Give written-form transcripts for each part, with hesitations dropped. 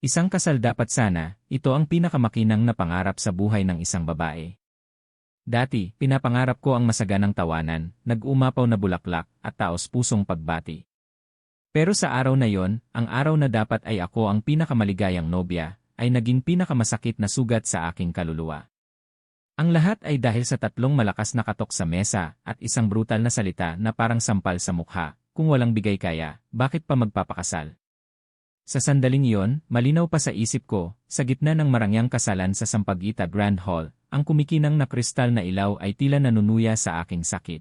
Isang kasal dapat sana, ito ang pinakamakinang na pangarap sa buhay ng isang babae. Dati, pinapangarap ko ang masaganang tawanan, nag-umapaw na bulaklak, at taos-pusong pagbati. Pero sa araw na yon, ang araw na dapat ay ako ang pinakamaligayang nobya, ay naging pinakamasakit na sugat sa aking kaluluwa. Ang lahat ay dahil sa tatlong malakas na katok sa mesa at isang brutal na salita na parang sampal sa mukha. Kung walang bigay kaya, bakit pa magpapakasal? Sa sandaling iyon, malinaw pa sa isip ko, sa gitna ng marangyang kasalan sa Sampaguita Grand Hall, ang kumikinang na kristal na ilaw ay tila nanunuya sa aking sakit.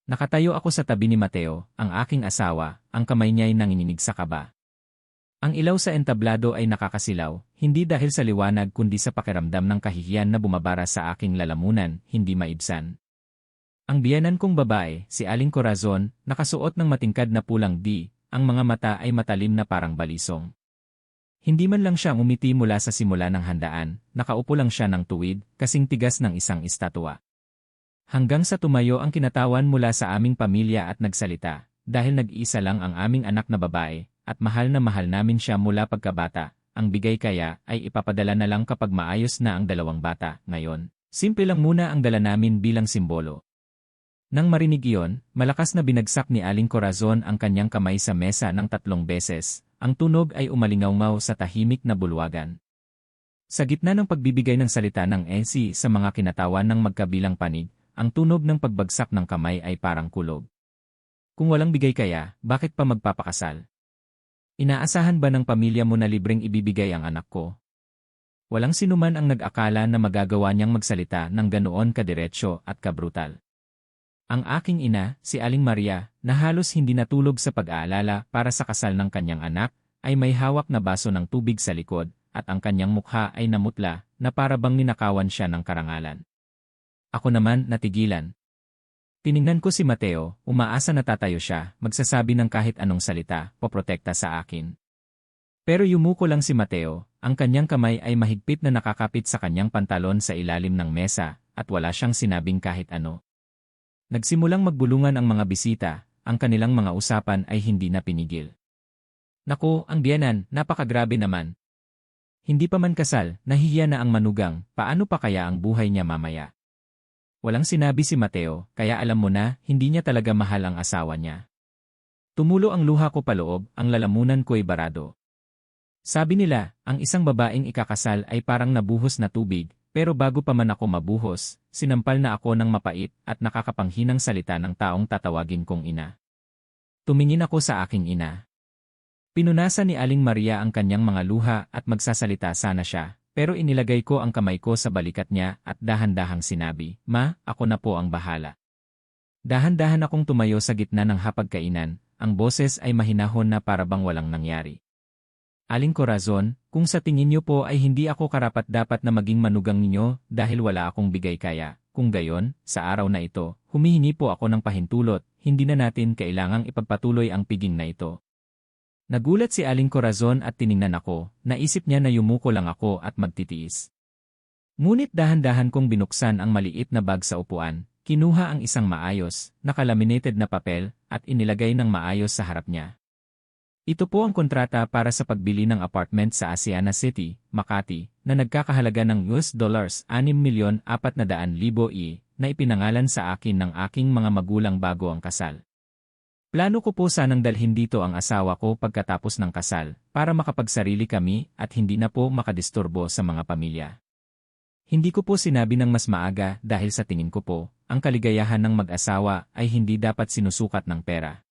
Nakatayo ako sa tabi ni Mateo, ang aking asawa, ang kamay niya'y nanginginig sa kaba. Ang ilaw sa entablado ay nakakasilaw, hindi dahil sa liwanag kundi sa pakiramdam ng kahihiyan na bumabara sa aking lalamunan, hindi maibsan. Ang biyenan kong babae, si Aling Corazon, nakasuot ng matingkad na pulang ang mga mata ay matalim na parang balisong. Hindi man lang siya umiti mula sa simula ng handaan, nakaupo lang siya ng tuwid, kasing tigas ng isang estatwa. Hanggang sa tumayo ang kinatawan mula sa aming pamilya at nagsalita, dahil nag-iisa lang ang aming anak na babae, at mahal na mahal namin siya mula pagkabata, ang bigay kaya ay ipapadala na lang kapag maayos na ang dalawang bata. Ngayon, simple lang muna ang dala namin bilang simbolo. Nang marinig iyon, malakas na binagsak ni Aling Corazon ang kanyang kamay sa mesa ng 3 beses, ang tunog ay umalingaw-ngaw sa tahimik na bulwagan. Sa gitna ng pagbibigay ng salita ng NC sa mga kinatawan ng magkabilang panig, ang tunog ng pagbagsak ng kamay ay parang kulog. Kung walang bigay kaya, bakit pa magpapakasal? Inaasahan ba ng pamilya mo na libreng ibibigay ang anak ko? Walang sinuman ang nag-akala na magagawa niyang magsalita ng ganoon kadiretsyo at kabrutal. Ang aking ina, si Aling Maria, na halos hindi natulog sa pag-aalala para sa kasal ng kanyang anak, ay may hawak na baso ng tubig sa likod, at ang kanyang mukha ay namutla, na para bang ninakawan siya ng karangalan. Ako naman, natigilan. Tiningnan ko si Mateo, umaasa na tatayo siya, magsasabi ng kahit anong salita, poprotekta sa akin. Pero yumuko lang si Mateo, ang kanyang kamay ay mahigpit na nakakapit sa kanyang pantalon sa ilalim ng mesa, at wala siyang sinabing kahit ano. Nagsimulang magbulungan ang mga bisita, ang kanilang mga usapan ay hindi na pinigil. Naku, ang biyenan, napakagrabe naman. Hindi pa man kasal, nahihiya na ang manugang, paano pa kaya ang buhay niya mamaya? Walang sinabi si Mateo, kaya alam mo na, hindi niya talaga mahal ang asawa niya. Tumulo ang luha ko paloob, ang lalamunan ko'y barado. Sabi nila, ang isang babaeng ikakasal ay parang nabuhos na tubig, pero bago pa man ako mabuhos, sinampal na ako ng mapait at nakakapanghinang salita ng taong tatawagin kong ina. Tumingin ako sa aking ina. Pinunasan ni Aling Maria ang kanyang mga luha at magsasalita sana siya. Pero inilagay ko ang kamay ko sa balikat niya at dahan-dahang sinabi, "Ma, ako na po ang bahala." Dahan-dahan akong tumayo sa gitna ng hapagkainan, ang boses ay mahinahon na para bang walang nangyari. Aling Corazon, kung sa tingin niyo po ay hindi ako karapat-dapat na maging manugang ninyo dahil wala akong bigay kaya, kung gayon, sa araw na ito, humihingi po ako ng pahintulot, hindi na natin kailangang ipagpatuloy ang piging na ito. Nagulat si Aling Corazon at tiningnan ako, naisip niya na yumuko lang ako at magtitiis. Ngunit dahan-dahan kong binuksan ang maliit na bag sa upuan, kinuha ang isang maayos, nakalaminated na papel, at inilagay ng maayos sa harap niya. Ito po ang kontrata para sa pagbili ng apartment sa Asiana City, Makati, na nagkakahalaga ng $6,400,000 na ipinangalan sa akin ng aking mga magulang bago ang kasal. Plano ko po sanang dalhin dito ang asawa ko pagkatapos ng kasal, para makapagsarili kami at hindi na po makadisturbo sa mga pamilya. Hindi ko po sinabi ng mas maaga dahil sa tingin ko po, ang kaligayahan ng mag-asawa ay hindi dapat sinusukat ng pera.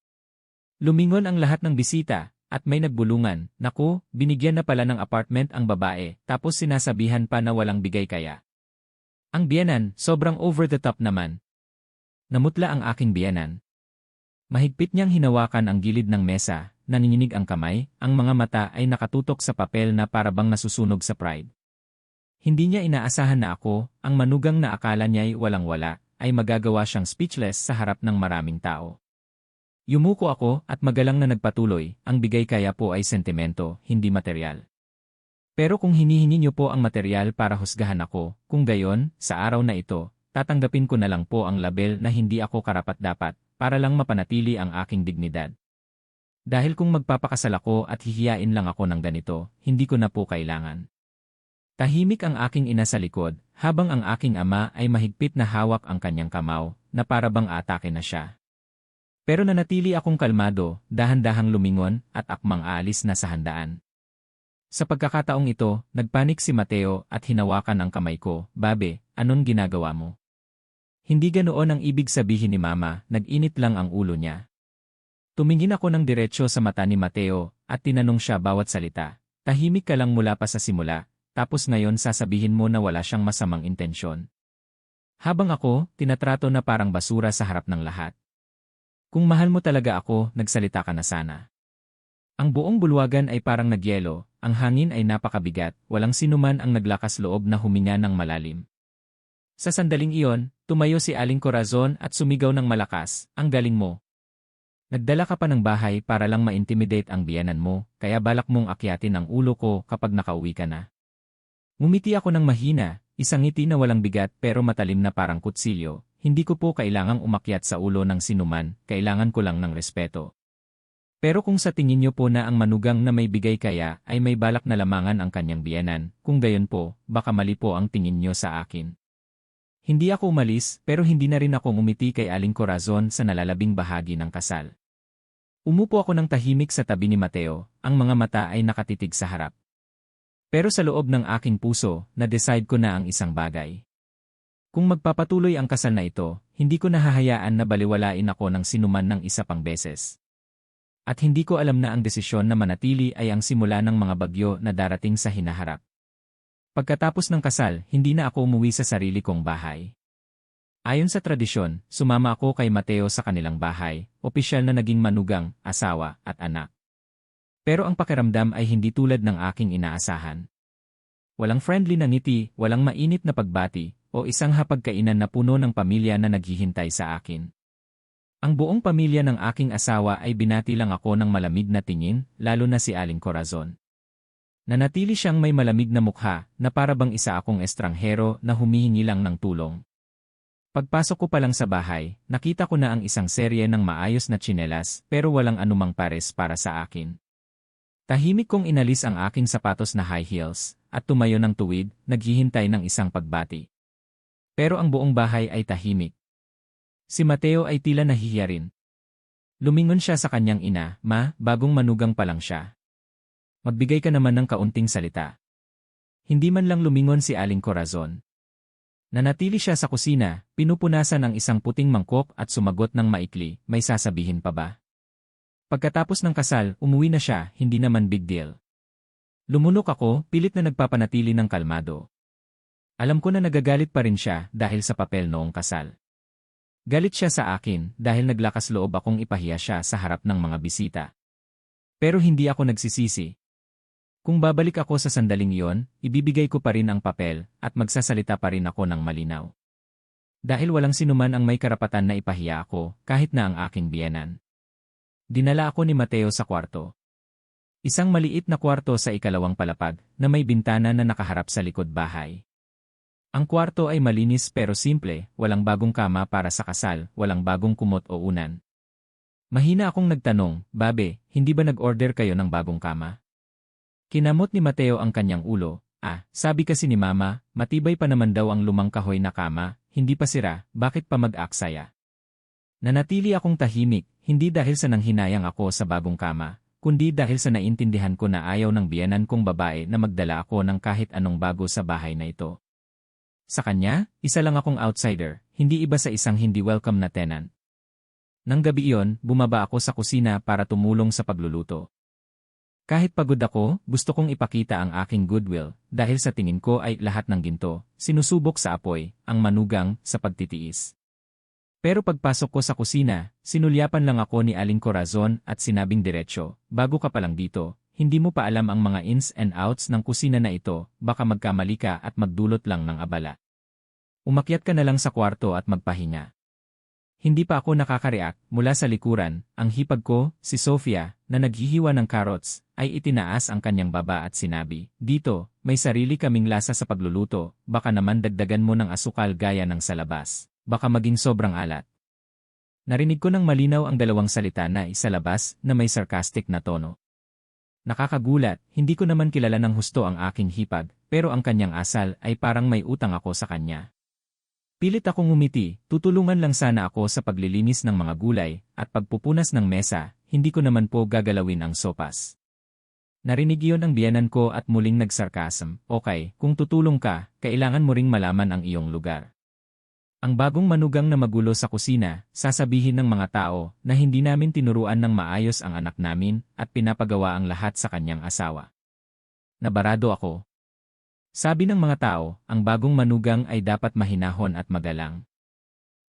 Lumingon ang lahat ng bisita, at may nagbulungan, naku, binigyan na pala ng apartment ang babae, tapos sinasabihan pa na walang bigay kaya. Ang biyenan, sobrang over the top naman. Namutla ang aking biyenan. Mahigpit niyang hinawakan ang gilid ng mesa, nanginginig ang kamay, ang mga mata ay nakatutok sa papel na para bang nasusunog sa pride. Hindi niya inaasahan na ako, ang manugang na akala niya'y walang-wala, ay magagawa siyang speechless sa harap ng maraming tao. Yumuko ako at magalang na nagpatuloy, ang bigay kaya po ay sentimento, hindi material. Pero kung hinihingi niyo po ang material para husgahan ako, kung gayon, sa araw na ito, tatanggapin ko na lang po ang label na hindi ako karapat-dapat, para lang mapanatili ang aking dignidad. Dahil kung magpapakasal ako at hihiyain lang ako ng ganito, hindi ko na po kailangan. Tahimik ang aking ina sa likod, habang ang aking ama ay mahigpit na hawak ang kanyang kamao, na parabang atake na siya. Pero nanatili akong kalmado, dahan-dahang lumingon at akmang aalis na sa handaan. Sa pagkakataong ito, nagpanik si Mateo at hinawakan ang kamay ko. Babe, anong ginagawa mo? Hindi ganoon ang ibig sabihin ni Mama, nag-init lang ang ulo niya. Tumingin ako ng diretsyo sa mata ni Mateo at tinanong siya bawat salita. Tahimik ka lang mula pa sa simula, tapos ngayon sasabihin mo na wala siyang masamang intensyon. Habang ako, tinatrato na parang basura sa harap ng lahat. Kung mahal mo talaga ako, nagsalita ka na sana. Ang buong bulwagan ay parang nagyelo, ang hangin ay napakabigat, walang sinuman ang naglakas loob na huminga ng malalim. Sa sandaling iyon, tumayo si Aling Corazon at sumigaw ng malakas, ang galing mo. Nagdala ka pa ng bahay para lang ma-intimidate ang biyanan mo, kaya balak mong akyatin ang ulo ko kapag nakauwi ka na. Ngumiti ako ng mahina, isang ngiti na walang bigat pero matalim na parang kutsilyo. Hindi ko po kailangang umakyat sa ulo ng sinuman, kailangan ko lang ng respeto. Pero kung sa tingin niyo po na ang manugang na may bigay kaya ay may balak na lamangan ang kanyang biyanan, kung gayon po, baka mali po ang tingin niyo sa akin. Hindi ako umalis pero hindi na rin ako ngumiti kay Aling Corazon sa nalalabing bahagi ng kasal. Umupo ako ng tahimik sa tabi ni Mateo, ang mga mata ay nakatitig sa harap. Pero sa loob ng aking puso, na-decide ko na ang isang bagay. Kung magpapatuloy ang kasal na ito, hindi ko nahahayaan na baliwalain ako ng sinuman ng isa pang beses. At hindi ko alam na ang desisyon na manatili ay ang simula ng mga bagyo na darating sa hinaharap. Pagkatapos ng kasal, hindi na ako umuwi sa sarili kong bahay. Ayon sa tradisyon, sumama ako kay Mateo sa kanilang bahay, opisyal na naging manugang, asawa, at anak. Pero ang pakiramdam ay hindi tulad ng aking inaasahan. Walang friendly na ngiti, walang mainit na pagbati, o isang hapagkainan na puno ng pamilya na naghihintay sa akin. Ang buong pamilya ng aking asawa ay binati lang ako ng malamig na tingin, lalo na si Aling Corazon. Nanatili siyang may malamig na mukha, na parabang isa akong estranghero na humihingi lang ng tulong. Pagpasok ko pa lang sa bahay, nakita ko na ang isang serye ng maayos na tsinelas pero walang anumang pares para sa akin. Tahimik kong inalis ang aking sapatos na high heels at tumayo ng tuwid, naghihintay ng isang pagbati. Pero ang buong bahay ay tahimik. Si Mateo ay tila nahihiya rin. Lumingon siya sa kanyang ina, "Ma, bagong manugang pa lang siya. Magbigay ka naman ng kaunting salita." Hindi man lang lumingon si Aling Corazon. Nanatili siya sa kusina, pinupunasan ang isang puting mangkok at sumagot ng maikli, "May sasabihin pa ba?" Pagkatapos ng kasal, umuwi na siya, hindi naman big deal. Lumunok ako, pilit na nagpapanatili ng kalmado. Alam ko na nagagalit pa rin siya dahil sa papel noong kasal. Galit siya sa akin dahil naglakas loob akong ipahiya siya sa harap ng mga bisita. Pero hindi ako nagsisisi. Kung babalik ako sa sandaling iyon, ibibigay ko pa rin ang papel at magsasalita pa rin ako ng malinaw. Dahil walang sinuman ang may karapatan na ipahiya ako, kahit na ang aking biyenan. Dinala ako ni Mateo sa kwarto. Isang maliit na kwarto sa ikalawang palapag na may bintana na nakaharap sa likod bahay. Ang kwarto ay malinis pero simple, walang bagong kama para sa kasal, walang bagong kumot o unan. Mahina akong nagtanong, "Babe, hindi ba nag-order kayo ng bagong kama?" Kinamot ni Mateo ang kanyang ulo. Sabi kasi ni Mama, matibay pa naman daw ang lumang kahoy na kama, hindi pa sira, bakit pa mag-aksaya? Nanatili akong tahimik, hindi dahil sa nanghinayang ako sa bagong kama, kundi dahil sa naintindihan ko na ayaw ng biyenan kong babae na magdala ako ng kahit anong bago sa bahay na ito. Sa kanya, isa lang akong outsider, hindi iba sa isang hindi welcome na tenant. Nang gabi iyon, bumaba ako sa kusina para tumulong sa pagluluto. Kahit pagod ako, gusto kong ipakita ang aking goodwill, dahil sa tingin ko ay lahat ng ginto, sinusubok sa apoy, ang manugang, sa pagtitiis. Pero pagpasok ko sa kusina, sinulyapan lang ako ni Aling Corazon at sinabing diretsyo, "Bago ka pa lang dito, hindi mo pa alam ang mga ins and outs ng kusina na ito, baka magkamali ka at magdulot lang ng abala. Umakyat ka na lang sa kwarto at magpahinga." Hindi pa ako nakakareact, mula sa likuran, ang hipag ko, si Sofia, na naghihiwa ng carrots, ay itinaas ang kanyang baba at sinabi, "Dito, may sarili kaming lasa sa pagluluto, baka naman dagdagan mo ng asukal gaya ng sa labas, baka maging sobrang alat." Narinig ko ng malinaw ang dalawang salita na isalabas na may sarcastic na tono. Nakakagulat, hindi ko naman kilala ng husto ang aking hipag, pero ang kanyang asal ay parang may utang ako sa kanya. Pilit akong ngumiti, tutulungan lang sana ako sa paglilinis ng mga gulay at pagpupunas ng mesa, hindi ko naman po gagalawin ang sopas. Narinig iyon ang biyanan ko at muling nagsarkasm, okay, kung tutulong ka, kailangan mo ring malaman ang iyong lugar. Ang bagong manugang na magulo sa kusina, sasabihin ng mga tao na hindi namin tinuruan ng maayos ang anak namin at pinapagawa ang lahat sa kanyang asawa. Nabarado ako. Sabi ng mga tao, ang bagong manugang ay dapat mahinahon at magalang.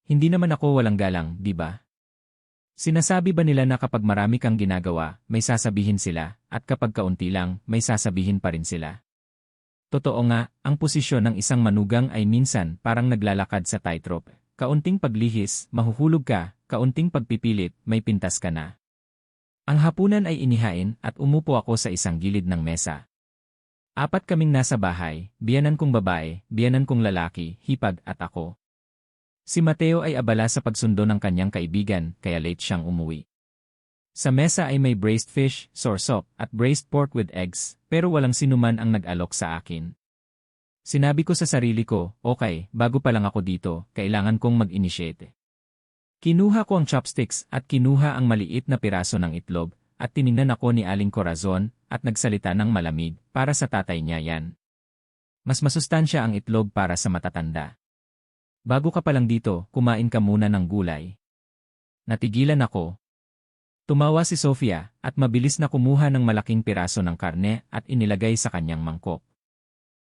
Hindi naman ako walang galang, di ba? Sinasabi ba nila na kapag marami kang ginagawa, may sasabihin sila, at kapag kaunti lang, may sasabihin pa rin sila? Totoo nga, ang posisyon ng isang manugang ay minsan parang naglalakad sa tightrope. Kaunting paglihis, mahuhulog ka, kaunting pagpipilit, may pintas ka na. Ang hapunan ay inihain at umupo ako sa isang gilid ng mesa. 4 kaming nasa bahay, biyanan kong babae, biyanan kong lalaki, hipag at ako. Si Mateo ay abala sa pagsundo ng kanyang kaibigan, kaya late siyang umuwi. Sa mesa ay may braised fish, sorsop, at braised pork with eggs, pero walang sinuman ang nag-alok sa akin. Sinabi ko sa sarili ko, okay, bago pa lang ako dito, kailangan kong mag-initiate. Kinuha ko ang chopsticks at kinuha ang maliit na piraso ng itlog, at tiningnan ako ni Aling Corazon, at nagsalita ng malamig, para sa tatay niya yan. Mas masustansya ang itlog para sa matatanda. Bago ka pa lang dito, kumain ka muna ng gulay. Natigilan ako. Tumawa si Sofia at mabilis na kumuha ng malaking piraso ng karne at inilagay sa kanyang mangkok.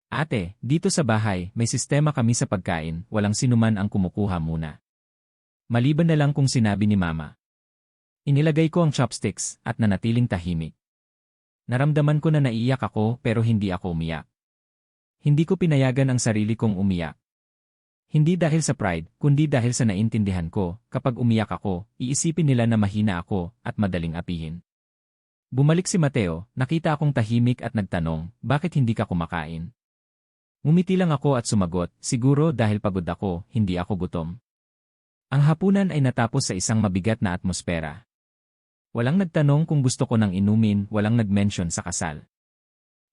Ate, dito sa bahay may sistema kami sa pagkain, walang sinuman ang kumukuha muna. Maliban na lang kung sinabi ni Mama. Inilagay ko ang chopsticks at nanatiling tahimik. Naramdaman ko na naiiyak ako pero hindi ako umiyak. Hindi ko pinayagan ang sarili kong umiyak. Hindi dahil sa pride, kundi dahil sa naintindihan ko, kapag umiyak ako, iisipin nila na mahina ako at madaling apihin. Bumalik si Mateo, nakita akong tahimik at nagtanong, bakit hindi ka kumakain? Ngumiti lang ako at sumagot, siguro dahil pagod ako, hindi ako gutom. Ang hapunan ay natapos sa isang mabigat na atmosfera. Walang nagtanong kung gusto ko ng inumin, walang nag-mention sa kasal.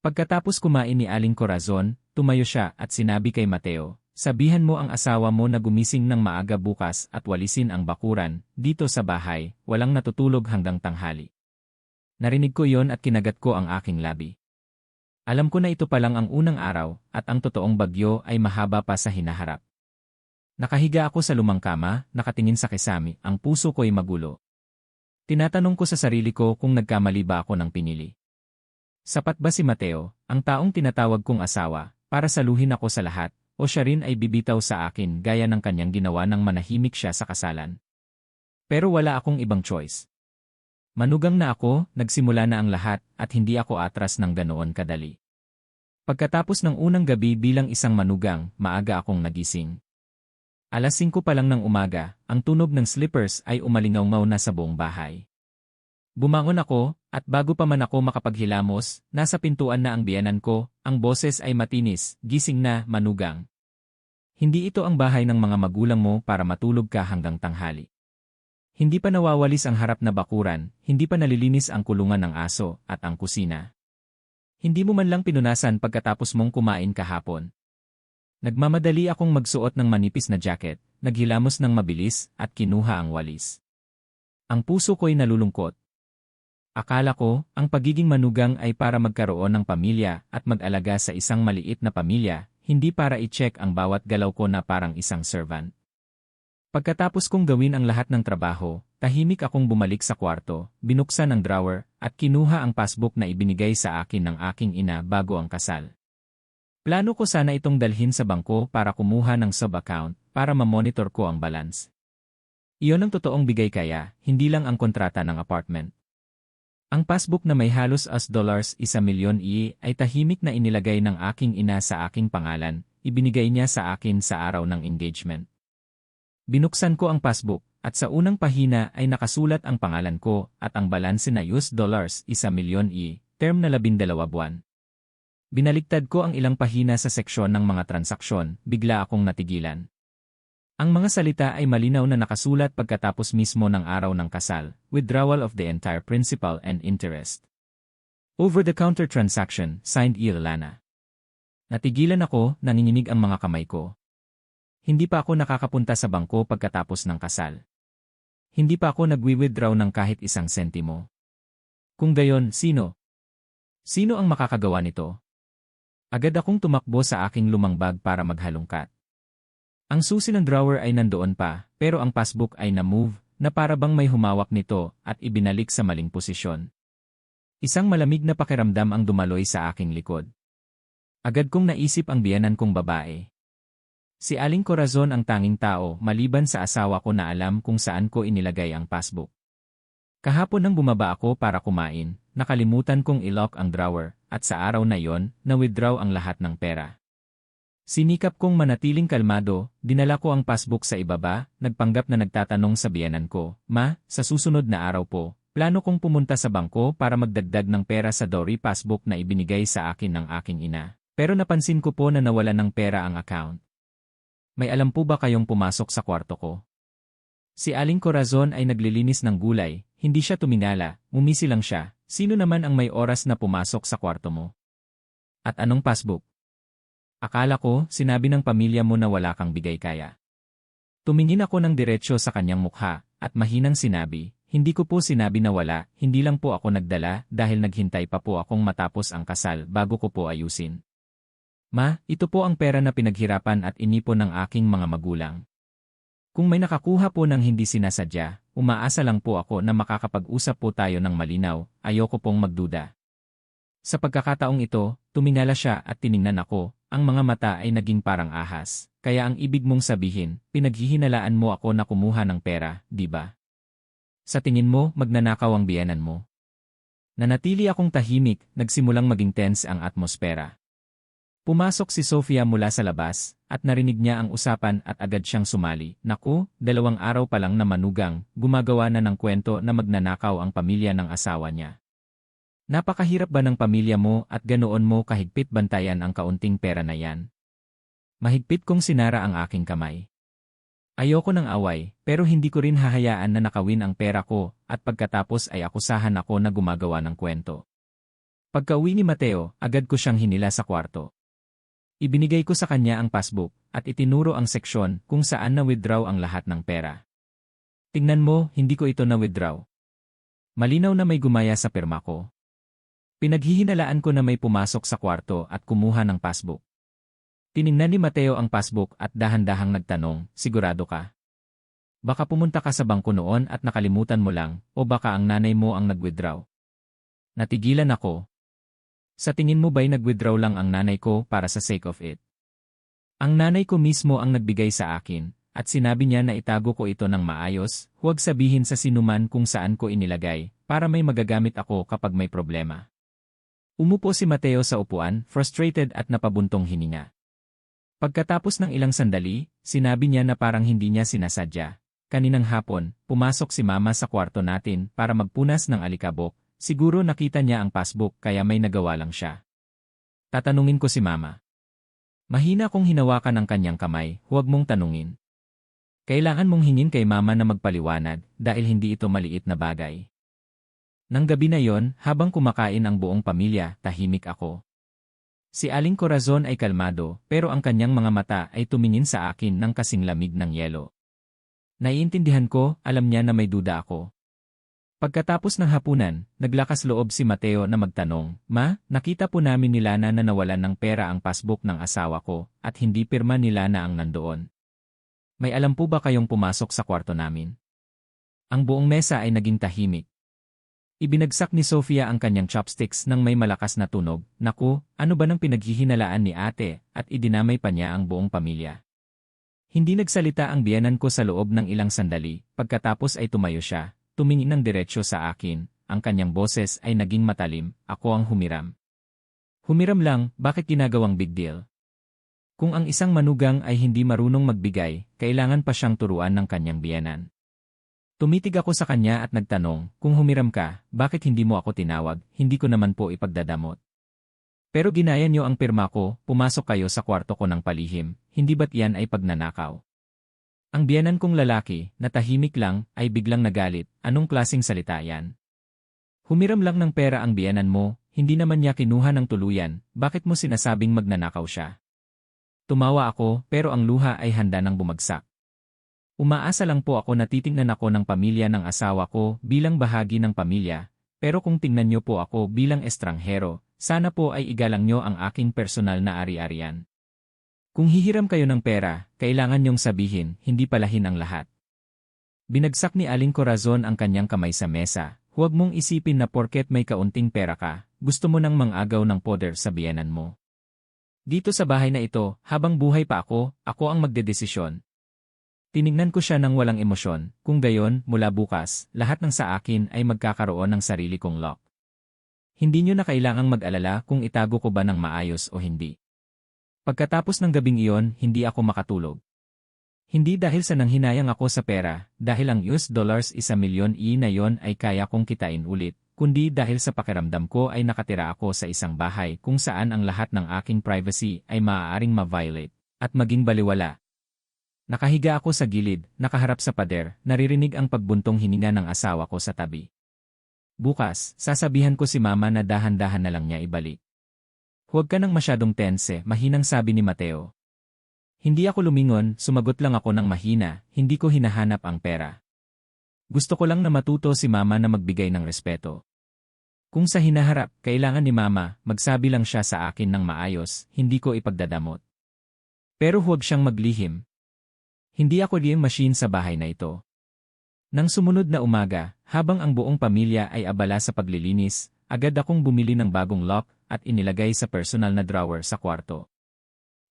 Pagkatapos kumain ni Aling Corazon, tumayo siya at sinabi kay Mateo, sabihan mo ang asawa mo na gumising ng maaga bukas at walisin ang bakuran, dito sa bahay, walang natutulog hanggang tanghali. Narinig ko yon at kinagat ko ang aking labi. Alam ko na ito pa lang ang unang araw at ang totoong bagyo ay mahaba pa sa hinaharap. Nakahiga ako sa lumang kama, nakatingin sa kisame, ang puso ko'y magulo. Tinatanong ko sa sarili ko kung nagkamali ba ako ng pinili. Sapat ba si Mateo, ang taong tinatawag kong asawa, para saluhin ako sa lahat, o siya rin ay bibitaw sa akin gaya ng kanyang ginawa nang manahimik siya sa kasalan? Pero wala akong ibang choice. Manugang na ako, nagsimula na ang lahat, at hindi ako atras ng ganoon kadali. Pagkatapos ng unang gabi bilang isang manugang, maaga akong nagising. 5:00 pa lang ng umaga, ang tunog ng slippers ay umalingaw-ngaw na sa buong bahay. Bumangon ako, at bago pa man ako makapaghilamos, nasa pintuan na ang biyanan ko, ang boses ay matinis, gising na, manugang. Hindi ito ang bahay ng mga magulang mo para matulog ka hanggang tanghali. Hindi pa nawawalis ang harap na bakuran, hindi pa nalilinis ang kulungan ng aso at ang kusina. Hindi mo man lang pinunasan pagkatapos mong kumain kahapon. Nagmamadali akong magsuot ng manipis na jacket, naghilamos ng mabilis at kinuha ang walis. Ang puso ko'y nalulungkot. Akala ko, ang pagiging manugang ay para magkaroon ng pamilya at mag-alaga sa isang maliit na pamilya, hindi para i-check ang bawat galaw ko na parang isang servant. Pagkatapos kong gawin ang lahat ng trabaho, tahimik akong bumalik sa kwarto, binuksan ang drawer, at kinuha ang passbook na ibinigay sa akin ng aking ina bago ang kasal. Plano ko sana itong dalhin sa bangko para kumuha ng sub-account para ma-monitor ko ang balance. Iyon ang totoong bigay kaya, hindi lang ang kontrata ng apartment. Ang passbook na may halos $1 milyon ay tahimik na inilagay ng aking ina sa aking pangalan, ibinigay niya sa akin sa araw ng engagement. Binuksan ko ang passbook, at sa unang pahina ay nakasulat ang pangalan ko at ang balanse na $1 milyon term na 12 buwan. Binaliktad ko ang ilang pahina sa seksyon ng mga transaksyon, bigla akong natigilan. Ang mga salita ay malinaw na nakasulat pagkatapos mismo ng araw ng kasal, withdrawal of the entire principal and interest. Over-the-counter transaction, signed Irlana. Natigilan ako, nanginginig ang mga kamay ko. Hindi pa ako nakakapunta sa bangko pagkatapos ng kasal. Hindi pa ako nagwi-withdraw ng kahit isang sentimo. Kung gayon, sino? Sino ang makakagawa nito? Agad akong tumakbo sa aking lumang bag para maghalongkat. Ang susi ng drawer ay nandoon pa, pero ang passbook ay na-move, na para bang may humawak nito at ibinalik sa maling posisyon. Isang malamig na pakiramdam ang dumaloy sa aking likod. Agad kong naisip ang biyanan kong babae. Si Aling Corazon ang tanging tao maliban sa asawa ko na alam kung saan ko inilagay ang passbook. Kahapon nang bumaba ako para kumain, nakalimutan kong i-lock ang drawer, at sa araw na yon, na-withdraw ang lahat ng pera. Sinikap kong manatiling kalmado, dinala ko ang passbook sa ibaba, nagpanggap na nagtatanong sa biyanan ko, "Ma, sa susunod na araw po, plano kong pumunta sa bangko para magdagdag ng pera sa Dory passbook na ibinigay sa akin ng aking ina. Pero napansin ko po na nawalan ng pera ang account. May alam po ba kayong pumasok sa kwarto ko?" Si Aling Corazon ay naglilinis ng gulay, hindi siya tumingala, umisi lang siya, "Sino naman ang may oras na pumasok sa kwarto mo? At anong passbook? Akala ko, sinabi ng pamilya mo na wala kang bigay kaya." Tumingin ako ng diretsyo sa kanyang mukha, at mahinang sinabi, "Hindi ko po sinabi na wala, hindi lang po ako nagdala dahil naghintay pa po akong matapos ang kasal bago ko po ayusin. Ma, ito po ang pera na pinaghirapan at inipon ng aking mga magulang. Kung may nakakuha po ng hindi sinasadya, umaasa lang po ako na makakapag-usap po tayo ng malinaw, ayoko pong magduda." Sa pagkakataong ito, tumingala siya at tiningnan ako, ang mga mata ay naging parang ahas, "Kaya ang ibig mong sabihin, pinaghihinalaan mo ako na kumuha ng pera, di ba? Sa tingin mo, magnanakaw ang biyenan mo?" Nanatili akong tahimik, nagsimulang maging tense ang atmosfera. Pumasok si Sofia mula sa labas, at narinig niya ang usapan at agad siyang sumali. "Naku, 2 araw pa lang na manugang, gumagawa na ng kwento na magnanakaw ang pamilya ng asawa niya. Napakahirap ba ng pamilya mo at ganoon mo kahigpit bantayan ang kaunting pera na yan?" Mahigpit kong sinara ang aking kamay. Ayoko ng away, pero hindi ko rin hahayaan na nakawin ang pera ko, at pagkatapos ay akusahan ako na gumagawa ng kwento. Pagka-uwi ni Mateo, agad ko siyang hinila sa kwarto. Ibinigay ko sa kanya ang passbook, at itinuro ang seksyon kung saan na-withdraw ang lahat ng pera. "Tingnan mo, hindi ko ito na-withdraw. Malinaw na may gumaya sa pirma ko." Pinaghihinalaan ko na may pumasok sa kwarto at kumuha ng passbook. Tiningnan ni Mateo ang passbook at dahan-dahang nagtanong, "Sigurado ka? Baka pumunta ka sa bangko noon at nakalimutan mo lang, o baka ang nanay mo ang nag-withdraw?" Natigilan ako. "Sa tingin mo ba'y nag-withdraw lang ang nanay ko para sa sake of it? Ang nanay ko mismo ang nagbigay sa akin, at sinabi niya na itago ko ito ng maayos, huwag sabihin sa sinuman kung saan ko inilagay, para may magagamit ako kapag may problema." Umupo si Mateo sa upuan, frustrated at napabuntong hininga. Pagkatapos ng ilang sandali, sinabi niya na parang hindi niya sinasadya. "Kaninang hapon, pumasok si Mama sa kwarto natin para magpunas ng alikabok. Siguro nakita niya ang passbook kaya may nagawa lang siya. Tatanungin ko si Mama." Mahina kong hinawakan ang kanyang kamay, "Huwag mong tanungin. Kailangan mong hingin kay Mama na magpaliwanag dahil hindi ito maliit na bagay." Nang gabi na yon, habang kumakain ang buong pamilya, tahimik ako. Si Aling Corazon ay kalmado, pero ang kanyang mga mata ay tumingin sa akin ng kasing lamig ng yelo. Naiintindihan ko, alam niya na may duda ako. Pagkatapos ng hapunan, naglakas loob si Mateo na magtanong, "Ma, nakita po namin ni Lana na nawalan ng pera ang passbook ng asawa ko, at hindi pirma ni Lana ang nandoon. May alam po ba kayong pumasok sa kwarto namin?" Ang buong mesa ay naging tahimik. Ibinagsak ni Sofia ang kanyang chopsticks nang may malakas na tunog. "Naku, ano ba nang pinaghihinalaan ni ate?" At idinamay pa niya ang buong pamilya. Hindi nagsalita ang biyenan ko sa loob ng ilang sandali, pagkatapos ay tumayo siya, tumingin ng diretsyo sa akin, ang kanyang boses ay naging matalim, ako ang humiram. "Humiram lang, bakit ginagawang big deal? Kung ang isang manugang ay hindi marunong magbigay, kailangan pa siyang turuan ng kanyang biyenan." Tumitig ako sa kanya at nagtanong, "Kung humiram ka, bakit hindi mo ako tinawag? Hindi ko naman po ipagdadamot. Pero ginaya niyo ang pirma ko, pumasok kayo sa kwarto ko ng palihim, hindi ba't yan ay pagnanakaw?" Ang biyenan kong lalaki, na tahimik lang, ay biglang nagalit. Anong klaseng salita yan? Humiram lang ng pera ang biyenan mo, hindi naman niya kinuha ng tuluyan, bakit mo sinasabing magnanakaw siya? Tumawa ako, pero ang luha ay handa nang bumagsak. Umaasa lang po ako na titingnan ako ng pamilya ng asawa ko bilang bahagi ng pamilya, pero kung tingnan niyo po ako bilang estranghero, sana po ay igalang niyo ang aking personal na ari-arian. Kung hihiram kayo ng pera, kailangan niyong sabihin, hindi palahin ang lahat. Binagsak ni Aling Corazon ang kanyang kamay sa mesa. Huwag mong isipin na porket may kaunting pera ka, gusto mo nang mangagaw ng poder sa biyenan mo. Dito sa bahay na ito, habang buhay pa ako ang magdedesisyon. Tinignan ko siya ng walang emosyon, kung gayon, mula bukas, lahat ng sa akin ay magkakaroon ng sarili kong lock. Hindi niyo na kailangang mag-alala kung itago ko ba ng maayos o hindi. Pagkatapos ng gabing iyon, hindi ako makatulog. Hindi dahil sa nanghinayang ako sa pera, dahil ang $1 milyon na yon ay kaya kong kitain ulit, kundi dahil sa pakiramdam ko ay nakatira ako sa isang bahay kung saan ang lahat ng aking privacy ay maaaring ma-violate at maging baliwala. Nakahiga ako sa gilid, nakaharap sa pader, naririnig ang pagbuntong hininga ng asawa ko sa tabi. Bukas, sasabihan ko si mama na dahan-dahan na lang niya ibalik. Huwag ka nang masyadong tense, mahinang sabi ni Mateo. Hindi ako lumingon, sumagot lang ako ng mahina, hindi ko hinahanap ang pera. Gusto ko lang na matuto si mama na magbigay ng respeto. Kung sa hinaharap, kailangan ni mama, magsabi lang siya sa akin ng maayos, hindi ko ipagdadamot. Pero huwag siyang maglihim. Hindi ako lihim machine sa bahay na ito. Nang sumunod na umaga, habang ang buong pamilya ay abala sa paglilinis, agad akong bumili ng bagong lock at inilagay sa personal na drawer sa kwarto.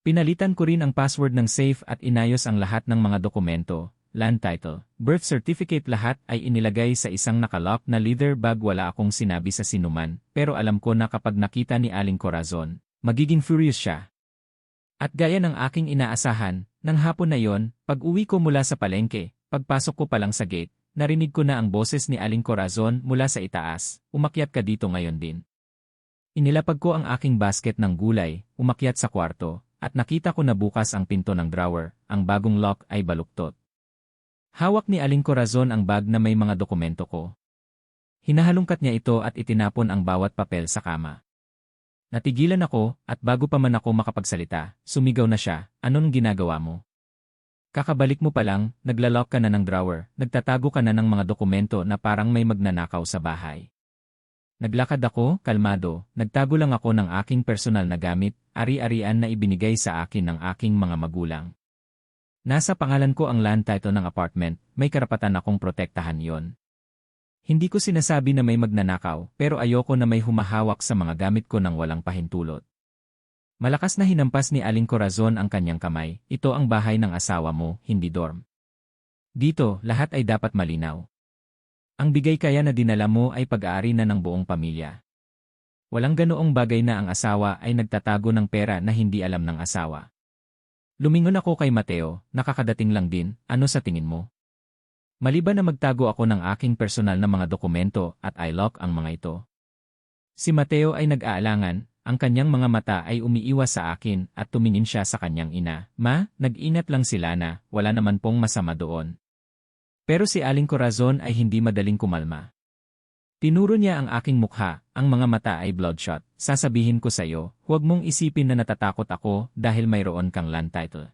Pinalitan ko rin ang password ng safe at inayos ang lahat ng mga dokumento, land title, birth certificate lahat ay inilagay sa isang nakalock na leather bag. Wala akong sinabi sa sinuman, pero alam ko na kapag nakita ni Aling Corazon, magiging furious siya. At gaya ng aking inaasahan, nang hapon na yon, pag-uwi ko mula sa palengke, pagpasok ko pa lang sa gate, narinig ko na ang boses ni Aling Corazon mula sa itaas, umakyat ka dito ngayon din. Inilapag ko ang aking basket ng gulay, umakyat sa kwarto, at nakita ko na bukas ang pinto ng drawer, ang bagong lock ay baluktot. Hawak ni Aling Corazon ang bag na may mga dokumento ko. Hinahalungkat niya ito at itinapon ang bawat papel sa kama. Natigilan ako, at bago pa man ako makapagsalita, sumigaw na siya, anong ginagawa mo? Kakabalik mo pa lang, naglalok ka na ng drawer, nagtatago ka na ng mga dokumento na parang may magnanakaw sa bahay. Naglakad ako, kalmado, nagtago lang ako ng aking personal na gamit, ari-arian na ibinigay sa akin ng aking mga magulang. Nasa pangalan ko ang land title ng apartment, may karapatan akong protektahan yon. Hindi ko sinasabi na may magnanakaw, pero ayoko na may humahawak sa mga gamit ko nang walang pahintulot. Malakas na hinampas ni Aling Corazon ang kanyang kamay, ito ang bahay ng asawa mo, hindi dorm. Dito, lahat ay dapat malinaw. Ang bigay kaya na dinala mo ay pag-aari na ng buong pamilya. Walang ganoong bagay na ang asawa ay nagtatago ng pera na hindi alam ng asawa. Lumingon ako kay Mateo, nakakadating lang din, ano sa tingin mo? Maliban na magtago ako ng aking personal na mga dokumento at i-lock ang mga ito. Si Mateo ay nag-aalangan, ang kanyang mga mata ay umiiwas sa akin at tumingin siya sa kanyang ina. Ma, nag-inat lang sila na, wala naman pong masama doon. Pero si Aling Corazon ay hindi madaling kumalma. Tinuro niya ang aking mukha, ang mga mata ay bloodshot. Sasabihin ko sa iyo, huwag mong isipin na natatakot ako dahil mayroon kang land title.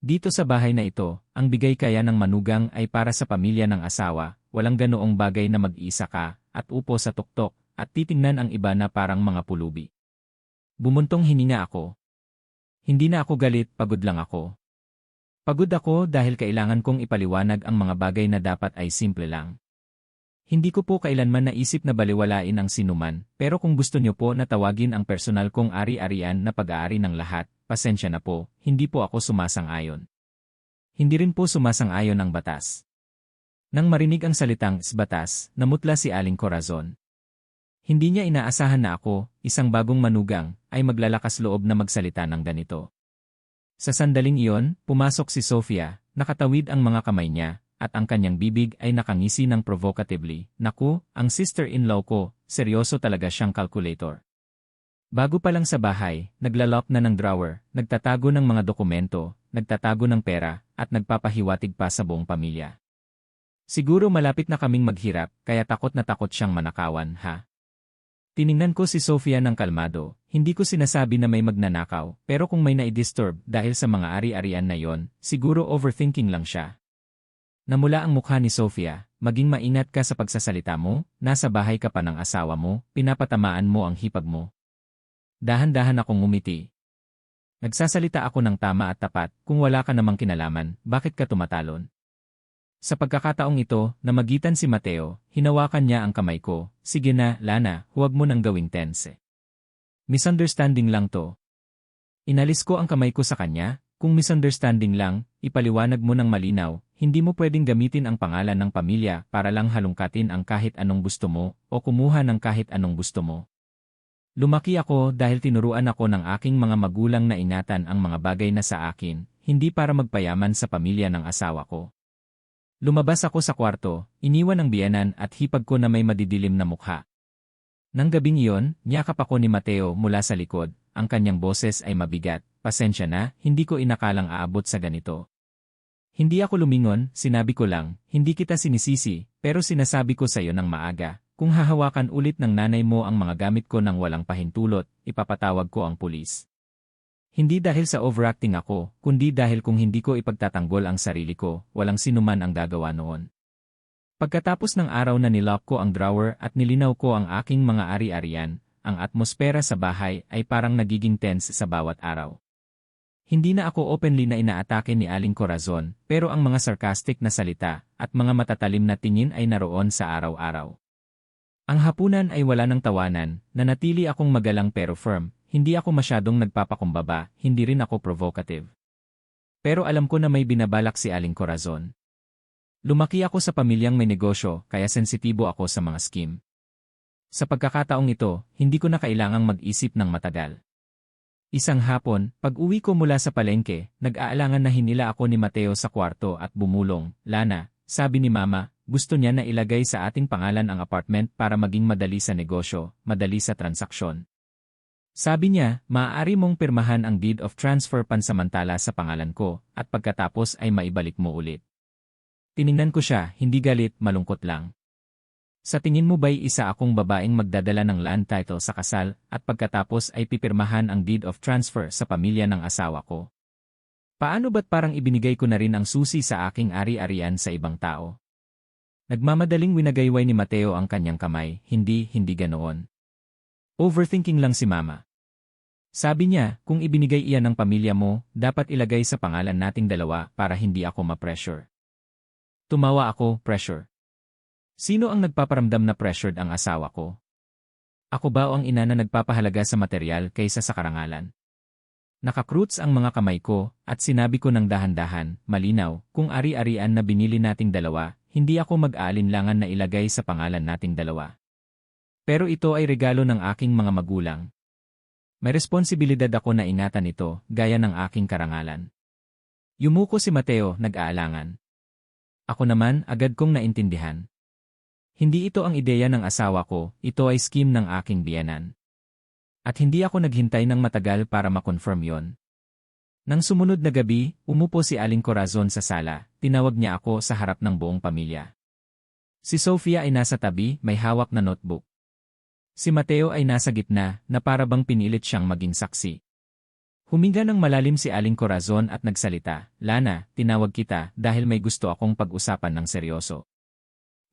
Dito sa bahay na ito, ang bigay kaya ng manugang ay para sa pamilya ng asawa, walang ganoong bagay na mag-isa ka, at upo sa tuktok, at titingnan ang iba na parang mga pulubi. Bumuntong hininga ako. Hindi na ako galit, pagod lang ako. Pagod ako dahil kailangan kong ipaliwanag ang mga bagay na dapat ay simple lang. Hindi ko po kailanman naisip na baliwalain ang sinuman, pero kung gusto niyo po na tawagin ang personal kong ari-arian na pag-aari ng lahat, pasensya na po, hindi po ako sumasang-ayon. Hindi rin po sumasang-ayon ang batas. Nang marinig ang salitang batas, namutla si Aling Corazon. Hindi niya inaasahan na ako, isang bagong manugang, ay maglalakas loob na magsalita ng ganito. Sa sandaling iyon, pumasok si Sofia, nakatawid ang mga kamay niya, at ang kanyang bibig ay nakangisi ng provocatively. Naku, ang sister-in-law ko, seryoso talaga siyang calculator. Bago pa lang sa bahay, naglalok na ng drawer, nagtatago ng mga dokumento, nagtatago ng pera, at nagpapahiwatig pa sa buong pamilya. Siguro malapit na kaming maghirap, kaya takot na takot siyang manakawan, ha? Tiningnan ko si Sofia ng kalmado, hindi ko sinasabi na may magnanakaw, pero kung may naidisturb dahil sa mga ari-arian na yon, siguro overthinking lang siya. Namula ang mukha ni Sofia, maging maingat ka sa pagsasalita mo, nasa bahay ka pa ng asawa mo, pinapatamaan mo ang hipag mo. Dahan-dahan akong ngumiti. Nagsasalita ako ng tama at tapat, kung wala ka namang kinalaman, bakit ka tumatalon? Sa pagkakataong ito, namagitan si Mateo, hinawakan niya ang kamay ko, sige na, Lana, huwag mo nang gawing tense. Misunderstanding lang to. Inalis ko ang kamay ko sa kanya, kung misunderstanding lang, ipaliwanag mo ng malinaw, hindi mo pwedeng gamitin ang pangalan ng pamilya para lang halungkatin ang kahit anong gusto mo o kumuha ng kahit anong gusto mo. Lumaki ako dahil tinuruan ako ng aking mga magulang na ingatan ang mga bagay na sa akin, hindi para magpayaman sa pamilya ng asawa ko. Lumabas ako sa kwarto, iniwan ang biyenan at hipag ko na may madidilim na mukha. Nang gabing iyon, niyakap ako ni Mateo mula sa likod, ang kanyang boses ay mabigat, pasensya na, hindi ko inakalang aabot sa ganito. Hindi ako lumingon, sinabi ko lang, hindi kita sinisisi, pero sinasabi ko sa iyo ng maaga, kung hahawakan ulit ng nanay mo ang mga gamit ko nang walang pahintulot, ipapatawag ko ang pulis. Hindi dahil sa overacting ako, kundi dahil kung hindi ko ipagtatanggol ang sarili ko, walang sinuman ang gagawa noon. Pagkatapos ng araw na nilock ko ang drawer at nilinaw ko ang aking mga ari-arian, ang atmosfera sa bahay ay parang nagiging tense sa bawat araw. Hindi na ako openly na inaatake ni Aling Corazon, pero ang mga sarcastic na salita at mga matatalim na tingin ay naroon sa araw-araw. Ang hapunan ay wala ng tawanan, nanatili akong magalang pero firm. Hindi ako masyadong nagpapakumbaba, hindi rin ako provocative. Pero alam ko na may binabalak si Aling Corazon. Lumaki ako sa pamilyang may negosyo, kaya sensitibo ako sa mga scheme. Sa pagkakataong ito, hindi ko na kailangang mag-isip ng matagal. Isang hapon, pag-uwi ko mula sa palengke, nag-aalangan na hinila ako ni Mateo sa kwarto at bumulong, Lana, sabi ni Mama, gusto niya na ilagay sa ating pangalan ang apartment para maging madali sa negosyo, madali sa transaksyon. Sabi niya, maaari mong pirmahan ang deed of transfer pansamantala sa pangalan ko, at pagkatapos ay maibalik mo ulit. Tiningnan ko siya, hindi galit, malungkot lang. Sa tingin mo ba'y isa akong babaeng magdadala ng land title sa kasal, at pagkatapos ay pipirmahan ang deed of transfer sa pamilya ng asawa ko? Paano ba't parang ibinigay ko na rin ang susi sa aking ari-arian sa ibang tao? Nagmamadaling winagayway ni Mateo ang kanyang kamay, hindi ganoon. Overthinking lang si Mama. Sabi niya, kung ibinigay iyan ng pamilya mo, dapat ilagay sa pangalan nating dalawa para hindi ako ma-pressure. Tumawa ako, pressure. Sino ang nagpaparamdam na pressured ang asawa ko? Ako ba o ang ina na nagpapahalaga sa material kaysa sa karangalan? Nakakroots ang mga kamay ko, at sinabi ko ng dahan-dahan, malinaw, kung ari-arian na binili nating dalawa, hindi ako mag-aalinlangan na ilagay sa pangalan nating dalawa. Pero ito ay regalo ng aking mga magulang. May responsibilidad ako na ingatan ito, gaya ng aking karangalan. Yumuko si Mateo, nag-aalangan. Ako naman, agad kong naintindihan. Hindi ito ang ideya ng asawa ko, ito ay scheme ng aking biyenan. At hindi ako naghintay ng matagal para makonfirm yon. Nang sumunod na gabi, umupo si Aling Corazon sa sala, tinawag niya ako sa harap ng buong pamilya. Si Sofia ay nasa tabi, may hawak na notebook. Si Mateo ay nasa gitna, na para bang pinilit siyang maging saksi. Huminga ng malalim si Aling Corazon at nagsalita, Lana, tinawag kita dahil may gusto akong pag-usapan ng seryoso.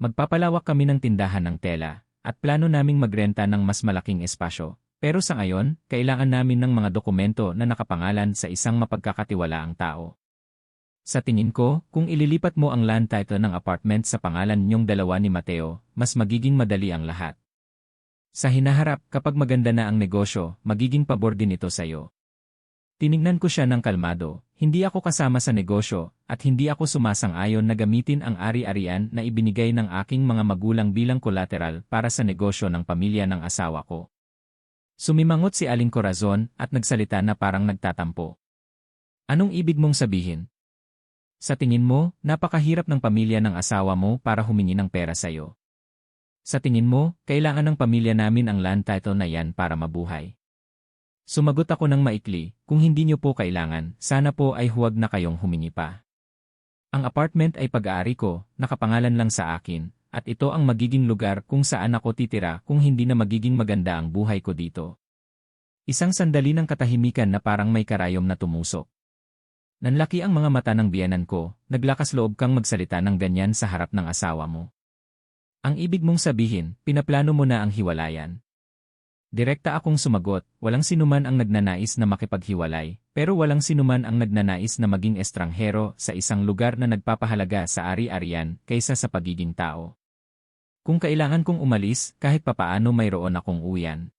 Magpapalawak kami ng tindahan ng tela, at plano naming magrenta ng mas malaking espasyo, pero sa ngayon, kailangan namin ng mga dokumento na nakapangalan sa isang mapagkakatiwalaang tao. Sa tingin ko, kung ililipat mo ang land title ng apartment sa pangalan niyong dalawa ni Mateo, mas magiging madali ang lahat. Sa hinaharap, kapag maganda na ang negosyo, magiging pabor din ito sa'yo. Tinignan ko siya ng kalmado, hindi ako kasama sa negosyo, at hindi ako sumasang-ayon na gamitin ang ari-arian na ibinigay ng aking mga magulang bilang collateral para sa negosyo ng pamilya ng asawa ko. Sumimangot si Aling Corazon at nagsalita na parang nagtatampo. Anong ibig mong sabihin? Sa tingin mo, napakahirap ng pamilya ng asawa mo para humingi ng pera sa'yo. Sa tingin mo, kailangan ng pamilya namin ang land title na yan para mabuhay. Sumagot ako ng maikli, kung hindi niyo po kailangan, sana po ay huwag na kayong humingi pa. Ang apartment ay pag-aari ko, nakapangalan lang sa akin, at ito ang magiging lugar kung saan ako titira kung hindi na magiging maganda ang buhay ko dito. Isang sandali ng katahimikan na parang may karayom na tumusok. Nanlaki ang mga mata ng biyenan ko, naglakas loob kang magsalita ng ganyan sa harap ng asawa mo. Ang ibig mong sabihin, pinaplano mo na ang hiwalayan. Direkta akong sumagot, walang sinuman ang nagnanais na makipaghiwalay, pero walang sinuman ang nagnanais na maging estranghero sa isang lugar na nagpapahalaga sa ari-arian kaysa sa pagiging tao. Kung kailangan kong umalis, kahit papaano mayroon akong uwian.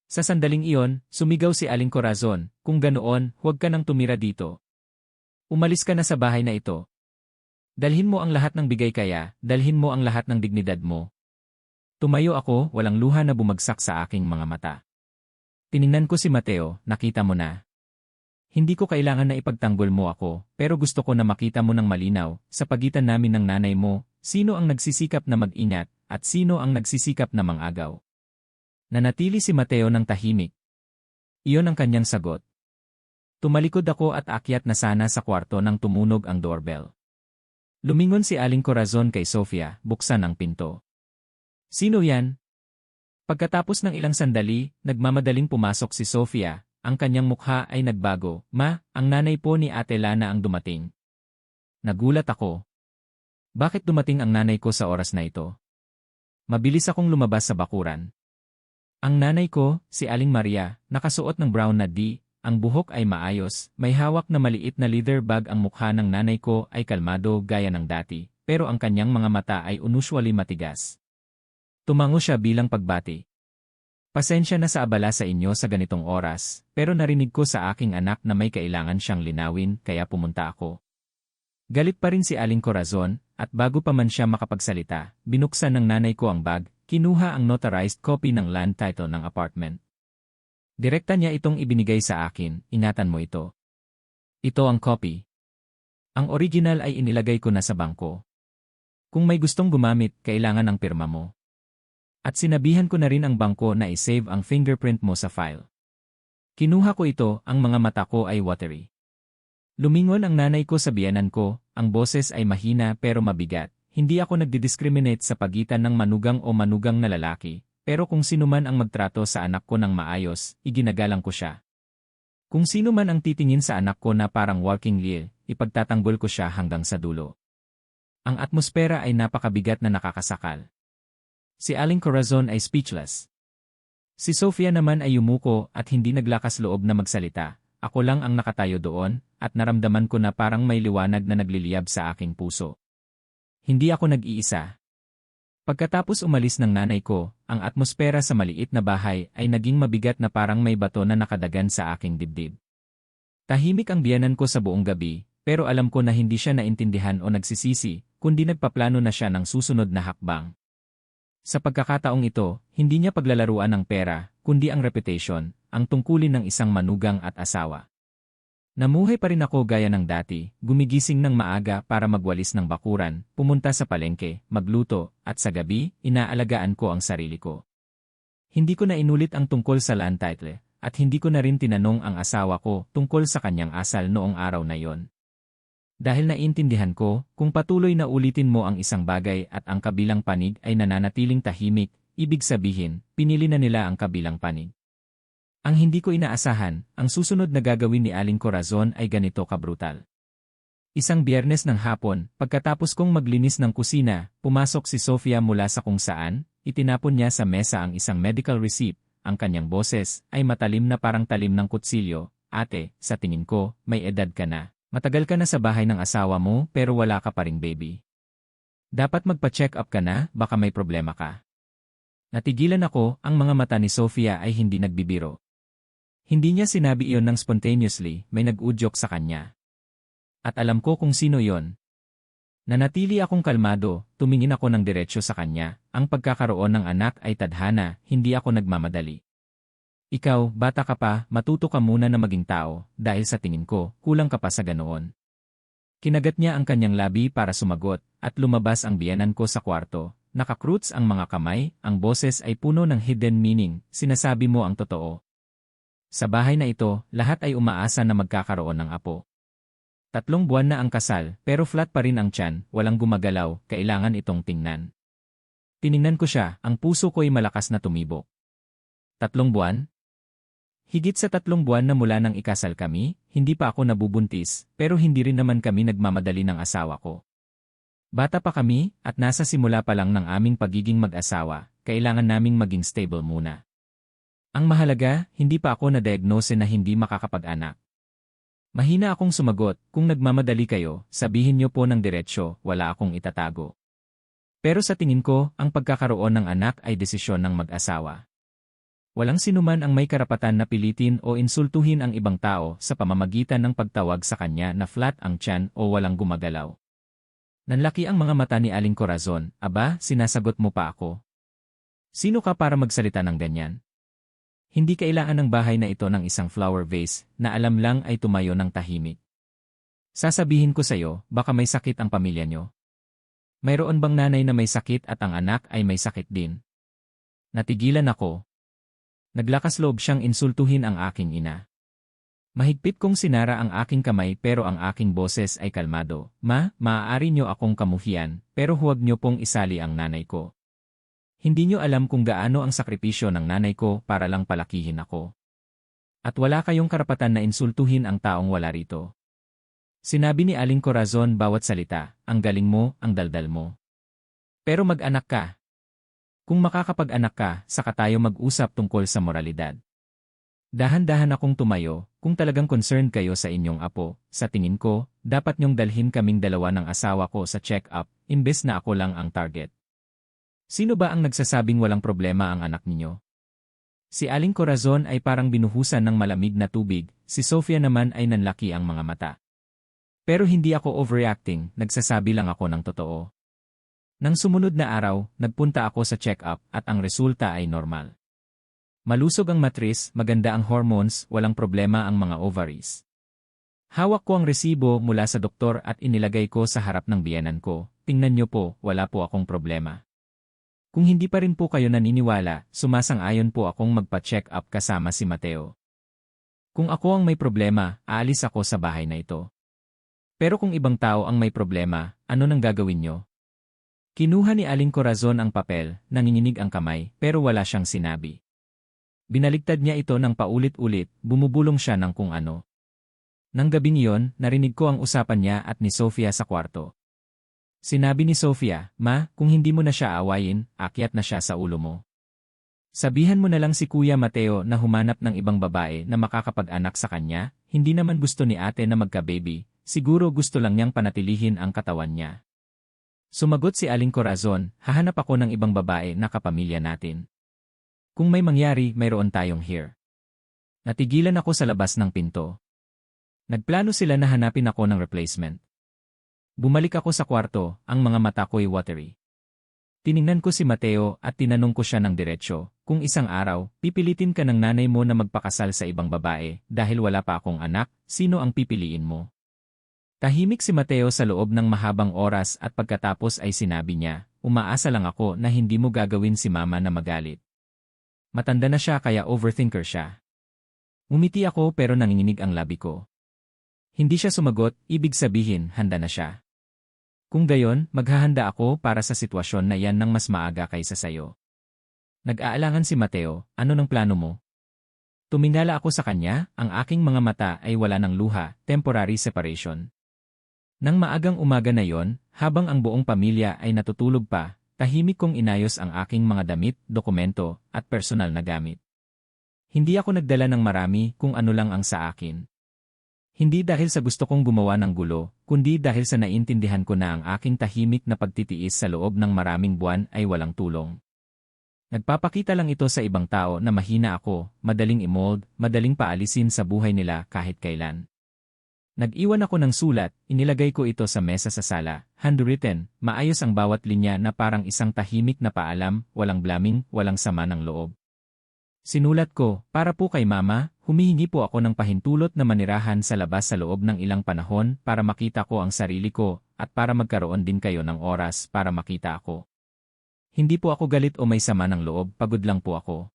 Sa sandaling iyon, sumigaw si Aling Corazon, kung ganoon, huwag ka nang tumira dito. Umalis ka na sa bahay na ito. Dalhin mo ang lahat ng bigay kaya, dalhin mo ang lahat ng dignidad mo. Tumayo ako, walang luha na bumagsak sa aking mga mata. Tiningnan ko si Mateo, nakita mo na. Hindi ko kailangan na ipagtanggol mo ako, pero gusto ko na makita mo ng malinaw, sa pagitan namin ng nanay mo, sino ang nagsisikap na mag-ingat, at sino ang nagsisikap na mangagaw. Nanatili si Mateo ng tahimik. Iyon ang kanyang sagot. Tumalikod ako at akyat na sana sa kwarto nang tumunog ang doorbell. Lumingon si Aling Corazon kay Sofia, buksan ang pinto. Sino yan? Pagkatapos ng ilang sandali, nagmamadaling pumasok si Sofia, ang kanyang mukha ay nagbago. Ma, ang nanay po ni Ate Lana ang dumating. Nagulat ako. Bakit dumating ang nanay ko sa oras na ito? Mabilis akong lumabas sa bakuran. Ang nanay ko, si Aling Maria, nakasuot ng brown na ang buhok ay maayos, may hawak na maliit na leather bag. Ang mukha ng nanay ko ay kalmado gaya ng dati, pero ang kanyang mga mata ay unusually matigas. Tumango siya bilang pagbati. Pasensya na sa abala sa inyo sa ganitong oras, pero narinig ko sa aking anak na may kailangan siyang linawin kaya pumunta ako. Galit pa rin si Aling Corazon, at bago pa man siya makapagsalita, binuksan ng nanay ko ang bag, kinuha ang notarized copy ng land title ng apartment. Direkta niya itong ibinigay sa akin, ingatan mo ito. Ito ang copy. Ang original ay inilagay ko na sa bangko. Kung may gustong gumamit, kailangan ng pirma mo. At sinabihan ko na rin ang bangko na i-save ang fingerprint mo sa file. Kinuha ko ito, ang mga mata ko ay watery. Lumingon ang nanay ko sa biyenan ko, ang boses ay mahina pero mabigat. Hindi ako nagdidiscriminate sa pagitan ng manugang o manugang na lalaki, pero kung sino man ang magtrato sa anak ko ng maayos, iginagalang ko siya. Kung sino man ang titingin sa anak ko na parang walking lil, ipagtatanggol ko siya hanggang sa dulo. Ang atmosfera ay napakabigat na nakakasakal. Si Aling Corazon ay speechless. Si Sofia naman ay yumuko at hindi naglakas loob na magsalita. Ako lang ang nakatayo doon, at naramdaman ko na parang may liwanag na nagliliyab sa aking puso. Hindi ako nag-iisa. Pagkatapos umalis ng nanay ko, ang atmosfera sa maliit na bahay ay naging mabigat na parang may bato na nakadagan sa aking dibdib. Tahimik ang biyenan ko sa buong gabi, pero alam ko na hindi siya naintindihan o nagsisisi, kundi nagpaplano na siya ng susunod na hakbang. Sa pagkakataong ito, hindi niya paglalaruan ng pera, kundi ang reputation, ang tungkulin ng isang manugang at asawa. Namuhay pa rin ako gaya ng dati, gumigising ng maaga para magwalis ng bakuran, pumunta sa palengke, magluto, at sa gabi, inaalagaan ko ang sarili ko. Hindi ko na inulit ang tungkol sa land title, at hindi ko na rin tinanong ang asawa ko tungkol sa kanyang asal noong araw na yon. Dahil naiintindihan ko, kung patuloy na ulitin mo ang isang bagay at ang kabilang panig ay nananatiling tahimik, ibig sabihin, pinili na nila ang kabilang panig. Ang hindi ko inaasahan, ang susunod na gagawin ni Aling Corazon ay ganito kabrutal. Isang Biyernes ng hapon, pagkatapos kong maglinis ng kusina, pumasok si Sofia mula sa kung saan, itinapon niya sa mesa ang isang medical receipt, ang kanyang boses ay matalim na parang talim ng kutsilyo. Ate, sa tingin ko, may edad ka na. Matagal ka na sa bahay ng asawa mo pero wala ka pa ring baby. Dapat magpa-check up ka na, baka may problema ka. Natigilan ako, ang mga mata ni Sofia ay hindi nagbibiro. Hindi niya sinabi iyon ng spontaneously, may nag-udyok sa kanya. At alam ko kung sino yon. Nanatili akong kalmado, tumingin ako ng diretsyo sa kanya, ang pagkakaroon ng anak ay tadhana, hindi ako nagmamadali. Ikaw, bata ka pa, matuto ka muna na maging tao, dahil sa tingin ko, kulang ka pa sa ganoon. Kinagat niya ang kanyang labi para sumagot, at lumabas ang biyenan ko sa kwarto. Nakakroots ang mga kamay, ang boses ay puno ng hidden meaning, sinasabi mo ang totoo. Sa bahay na ito, lahat ay umaasa na magkakaroon ng apo. 3 buwan na ang kasal, pero flat pa rin ang tiyan, walang gumagalaw, kailangan itong tingnan. Tiningnan ko siya, ang puso ko'y malakas na tumibok. 3 buwan? Higit sa 3 buwan na mula nang ikasal kami, hindi pa ako nabubuntis, pero hindi rin naman kami nagmamadali ng asawa ko. Bata pa kami, at nasa simula pa lang ng aming pagiging mag-asawa, kailangan naming maging stable muna. Ang mahalaga, hindi pa ako na-diagnose na hindi makakapag-anak. Mahina akong sumagot, kung nagmamadali kayo, sabihin niyo po ng diretsyo, wala akong itatago. Pero sa tingin ko, ang pagkakaroon ng anak ay desisyon ng mag-asawa. Walang sinuman ang may karapatan na pilitin o insultuhin ang ibang tao sa pamamagitan ng pagtawag sa kanya na flat ang tiyan o walang gumagalaw. Nanlaki ang mga mata ni Aling Corazon, aba, sinasagot mo pa ako. Sino ka para magsalita ng ganyan? Hindi kailangan ng bahay na ito ng isang flower vase na alam lang ay tumayo ng tahimik. Sasabihin ko sa'yo, baka may sakit ang pamilya nyo. Mayroon bang nanay na may sakit at ang anak ay may sakit din? Natigilan ako. Naglakas loob siyang insultuhin ang aking ina. Mahigpit kong sinara ang aking kamay pero ang aking boses ay kalmado. Maaari niyo akong kamuhian, pero huwag niyo pong isali ang nanay ko. Hindi niyo alam kung gaano ang sakripisyo ng nanay ko para lang palakihin ako. At wala kayong karapatan na insultuhin ang taong wala rito. Sinabi ni Aling Corazon bawat salita, ang galing mo, ang daldal mo. Pero mag-anak ka. Kung makakapag-anak ka, saka tayo mag-usap tungkol sa moralidad. Dahan-dahan akong tumayo, kung talagang concerned kayo sa inyong apo, sa tingin ko, dapat niyong dalhin kaming dalawa ng asawa ko sa check-up, imbes na ako lang ang target. Sino ba ang nagsasabing walang problema ang anak ninyo? Si Aling Corazon ay parang binuhusan ng malamig na tubig, si Sofia naman ay nanlaki ang mga mata. Pero hindi ako overreacting, nagsasabi lang ako ng totoo. Nang sumunod na araw, nagpunta ako sa check-up at ang resulta ay normal. Malusog ang matris, maganda ang hormones, walang problema ang mga ovaries. Hawak ko ang resibo mula sa doktor at inilagay ko sa harap ng biyenan ko. Tingnan niyo po, wala po akong problema. Kung hindi pa rin po kayo naniniwala, sumasang-ayon po akong magpa-check up kasama si Mateo. Kung ako ang may problema, aalis ako sa bahay na ito. Pero kung ibang tao ang may problema, ano nang gagawin niyo? Kinuha ni Aling Corazon ang papel, nanginginig ang kamay, pero wala siyang sinabi. Binaligtad niya ito ng paulit-ulit, bumubulong siya ng kung ano. Nang gabing iyon, narinig ko ang usapan niya at ni Sofia sa kwarto. Sinabi ni Sofia, Ma, kung hindi mo na siya awayin, akyat na siya sa ulo mo. Sabihan mo na lang si Kuya Mateo na humanap ng ibang babae na makakapag-anak sa kanya, hindi naman gusto ni ate na magka-baby, siguro gusto lang niyang panatilihin ang katawan niya. Sumagot si Aling Corazon, hahanap ako ng ibang babae na kapamilya natin. Kung may mangyari, mayroon tayong here. Natigilan ako sa labas ng pinto. Nagplano sila na hanapin ako ng replacement. Bumalik ako sa kwarto, ang mga mata ko'y watery. Tiningnan ko si Mateo at tinanong ko siya ng diretsyo, kung isang araw, pipilitin ka ng nanay mo na magpakasal sa ibang babae dahil wala pa akong anak, sino ang pipiliin mo? Tahimik si Mateo sa loob ng mahabang oras at pagkatapos ay sinabi niya, umaasa lang ako na hindi mo gagawin si mama na magalit. Matanda na siya kaya overthinker siya. Umiti ako pero nanginginig ang labi ko. Hindi siya sumagot, ibig sabihin handa na siya. Kung gayon, maghahanda ako para sa sitwasyon na yan ng mas maaga kaysa sayo. Nag-aalangan si Mateo, ano ng plano mo? Tumingala ako sa kanya, ang aking mga mata ay wala ng luha, temporary separation. Nang maagang umaga na yon, habang ang buong pamilya ay natutulog pa, tahimik kong inayos ang aking mga damit, dokumento, at personal na gamit. Hindi ako nagdala ng marami kung ano lang ang sa akin. Hindi dahil sa gusto kong gumawa ng gulo, kundi dahil sa naintindihan ko na ang aking tahimik na pagtitiis sa loob ng maraming buwan ay walang tulong. Nagpapakita lang ito sa ibang tao na mahina ako, madaling imold, madaling paalisin sa buhay nila kahit kailan. Nag-iwan ako ng sulat, inilagay ko ito sa mesa sa sala, handwritten, maayos ang bawat linya na parang isang tahimik na paalam, walang blaming, walang sama ng loob. Sinulat ko, para po kay Mama, humihingi po ako ng pahintulot na manirahan sa labas sa loob ng ilang panahon para makita ko ang sarili ko at para magkaroon din kayo ng oras para makita ako. Hindi po ako galit o may sama ng loob, pagod lang po ako.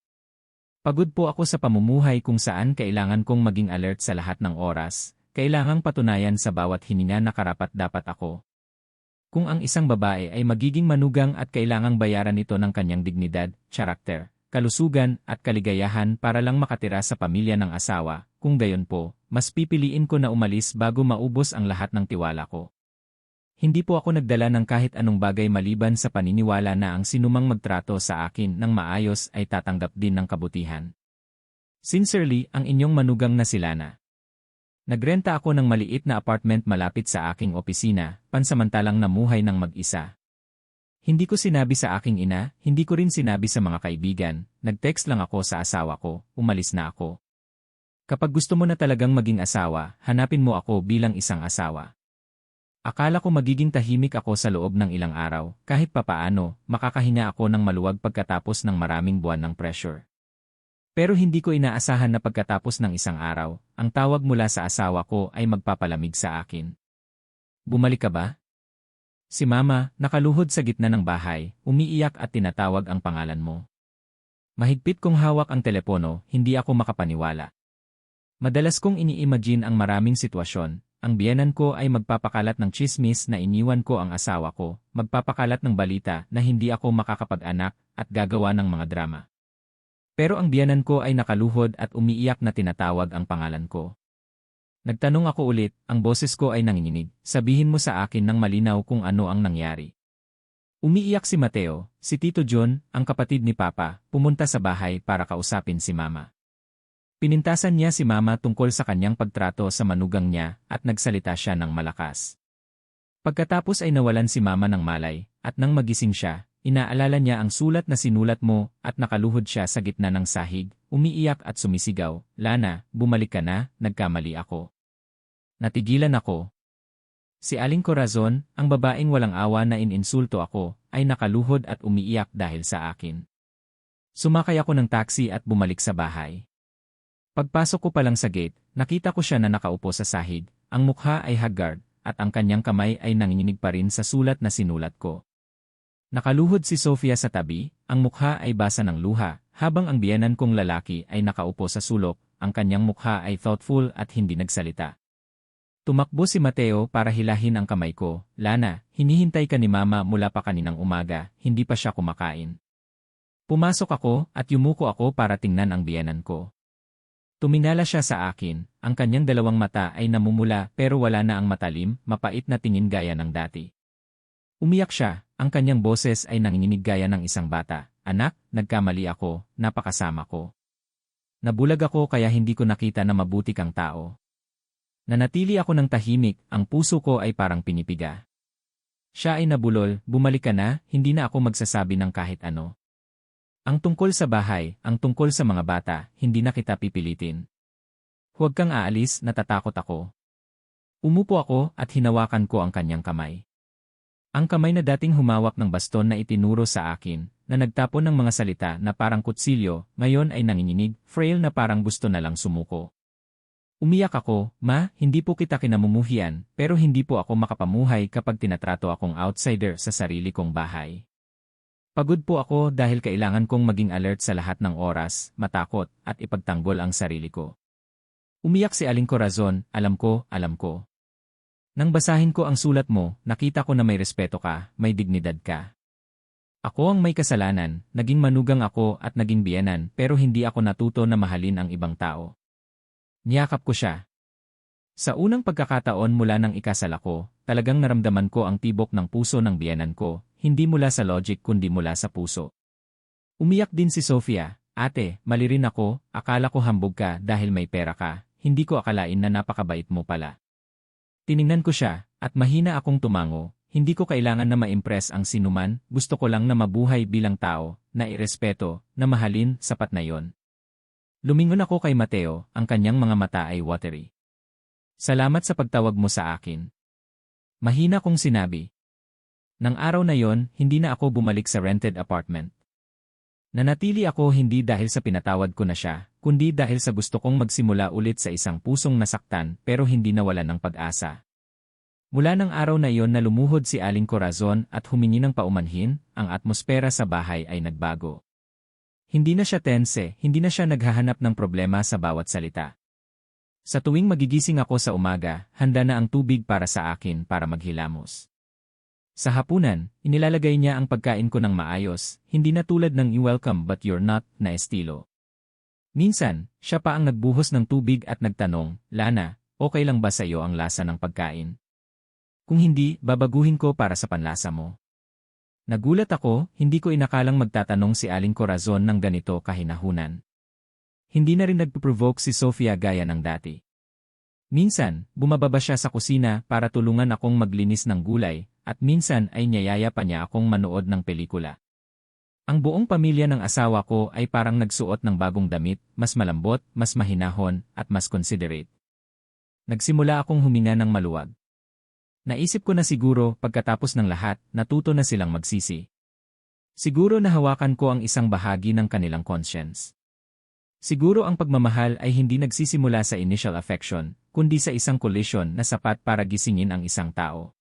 Pagod po ako sa pamumuhay kung saan kailangan kong maging alert sa lahat ng oras, kailangang patunayan sa bawat hininga na karapat-dapat ako. Kung ang isang babae ay magiging manugang at kailangang bayaran ito ng kanyang dignidad, karakter, kalusugan at kaligayahan para lang makatira sa pamilya ng asawa, kung gayon po, mas pipiliin ko na umalis bago maubos ang lahat ng tiwala ko. Hindi po ako nagdala ng kahit anong bagay maliban sa paniniwala na ang sinumang magtrato sa akin ng maayos ay tatanggap din ng kabutihan. Sincerely, ang inyong manugang na si Lana. Nagrenta ako ng maliit na apartment malapit sa aking opisina, pansamantalang namuhay ng mag-isa. Hindi ko sinabi sa aking ina, hindi ko rin sinabi sa mga kaibigan, nag-text lang ako sa asawa ko, umalis na ako. Kapag gusto mo na talagang maging asawa, hanapin mo ako bilang isang asawa. Akala ko magiging tahimik ako sa loob ng ilang araw, kahit papaano, makakahinga ako ng maluwag pagkatapos ng maraming buwan ng pressure. Pero hindi ko inaasahan na pagkatapos ng isang araw, ang tawag mula sa asawa ko ay magpapalamig sa akin. Bumalik ka ba? Si Mama, nakaluhod sa gitna ng bahay, umiiyak at tinatawag ang pangalan mo. Mahigpit kong hawak ang telepono, hindi ako makapaniwala. Madalas kong ini-imagine ang maraming sitwasyon. Ang biyenan ko ay magpapakalat ng tsismis na iniwan ko ang asawa ko, magpapakalat ng balita na hindi ako makakapag-anak at gagawa ng mga drama. Pero ang biyenan ko ay nakaluhod at umiiyak na tinatawag ang pangalan ko. Nagtanong ako ulit, ang boses ko ay nanginginig, sabihin mo sa akin ng malinaw kung ano ang nangyari. Umiiyak si Mateo, si Tito John, ang kapatid ni Papa, pumunta sa bahay para kausapin si Mama. Pinintasan niya si Mama tungkol sa kanyang pagtrato sa manugang niya at nagsalita siya ng malakas. Pagkatapos ay nawalan si Mama ng malay at nang magising siya, inaalala niya ang sulat na sinulat mo at nakaluhod siya sa gitna ng sahig, umiiyak at sumisigaw, Lana, bumalik ka na, nagkamali ako. Natigilan ako. Si Aling Corazon, ang babaeng walang awa na ininsulto ako, ay nakaluhod at umiiyak dahil sa akin. Sumakay ako ng taxi at bumalik sa bahay. Pagpasok ko pa lang sa gate, nakita ko siya na nakaupo sa sahig, ang mukha ay haggard, at ang kanyang kamay ay nanginginig pa rin sa sulat na sinulat ko. Nakaluhod si Sofia sa tabi, ang mukha ay basa ng luha, habang ang biyenan kong lalaki ay nakaupo sa sulok, ang kanyang mukha ay thoughtful at hindi nagsalita. Tumakbo si Mateo para hilahin ang kamay ko, Lana, hinihintay ka ni Mama mula pa kaninang umaga, hindi pa siya kumakain. Pumasok ako at yumuko ako para tingnan ang biyenan ko. Tuminala siya sa akin, ang kanyang dalawang mata ay namumula pero wala na ang matalim, mapait na tingin gaya ng dati. Umiyak siya, ang kanyang boses ay nanginginig gaya ng isang bata, Anak, nagkamali ako, napakasama ko. Nabulag ako kaya hindi ko nakita na mabuti kang tao. Nanatili ako ng tahimik, ang puso ko ay parang pinipiga. Siya ay nabulol, bumalik ka na, hindi na ako magsasabi ng kahit ano. Ang tungkol sa bahay, ang tungkol sa mga bata, hindi na kita pipilitin. Huwag kang aalis, natatakot ako. Umupo ako at hinawakan ko ang kanyang kamay. Ang kamay na dating humawak ng baston na itinuro sa akin, na nagtapon ng mga salita na parang kutsilyo, ngayon ay nanginginig, frail na parang gusto na lang sumuko. Umiyak ako, Ma, hindi po kita kinamumuhian, pero hindi po ako makapamuhay kapag tinatrato akong outsider sa sarili kong bahay. Pagod po ako dahil kailangan kong maging alert sa lahat ng oras, matakot, at ipagtanggol ang sarili ko. Umiyak si Aling Corazon, alam ko. Nang basahin ko ang sulat mo, nakita ko na may respeto ka, may dignidad ka. Ako ang may kasalanan, naging manugang ako at naging biyenan pero hindi ako natuto na mahalin ang ibang tao. Niyakap ko siya. Sa unang pagkakataon mula nang ikasal ako, talagang naramdaman ko ang tibok ng puso ng biyenan ko, hindi mula sa logic kundi mula sa puso. Umiyak din si Sofia, Ate, mali rin ako, akala ko hambog ka dahil may pera ka, hindi ko akalain na napakabait mo pala. Tiningnan ko siya, at mahina akong tumango, hindi ko kailangan na ma-impress ang sinuman, gusto ko lang na mabuhay bilang tao, na irespeto, na mahalin, sapat na yon. Lumingon ako kay Mateo, ang kanyang mga mata ay watery. Salamat sa pagtawag mo sa akin. Mahina kong sinabi. Nang araw na yon, hindi na ako bumalik sa rented apartment. Nanatili ako hindi dahil sa pinatawad ko na siya, kundi dahil sa gusto kong magsimula ulit sa isang pusong nasaktan pero hindi nawalan ng pag-asa. Mula ng araw na iyon na lumuhod si Aling Corazon at humingi ng paumanhin, ang atmosfera sa bahay ay nagbago. Hindi na siya tense, hindi na siya naghahanap ng problema sa bawat salita. Sa tuwing magigising ako sa umaga, handa na ang tubig para sa akin para maghilamos. Sa hapunan, inilalagay niya ang pagkain ko ng maayos, hindi na tulad ng "welcome but you're not" na estilo. Minsan, siya pa ang nagbuhos ng tubig at nagtanong, "Lana, okay lang ba sa iyo ang lasa ng pagkain? Kung hindi, babaguhin ko para sa panlasa mo." Nagulat ako, hindi ko inakalang magtatanong si Aling Corazon ng ganito kahinahunan. Hindi na rin nagpo-provoke si Sofia gaya ng dati. Minsan, bumababa siya sa kusina para tulungan akong maglinis ng gulay, at minsan ay niyayaya pa niya akong manood ng pelikula. Ang buong pamilya ng asawa ko ay parang nagsuot ng bagong damit, mas malambot, mas mahinahon, at mas considerate. Nagsimula akong huminga ng maluwag. Naisip ko na siguro, pagkatapos ng lahat, natuto na silang magsisi. Siguro nahawakan ko ang isang bahagi ng kanilang conscience. Siguro ang pagmamahal ay hindi nagsisimula sa initial affection, kundi sa isang collision na sapat para gisingin ang isang tao.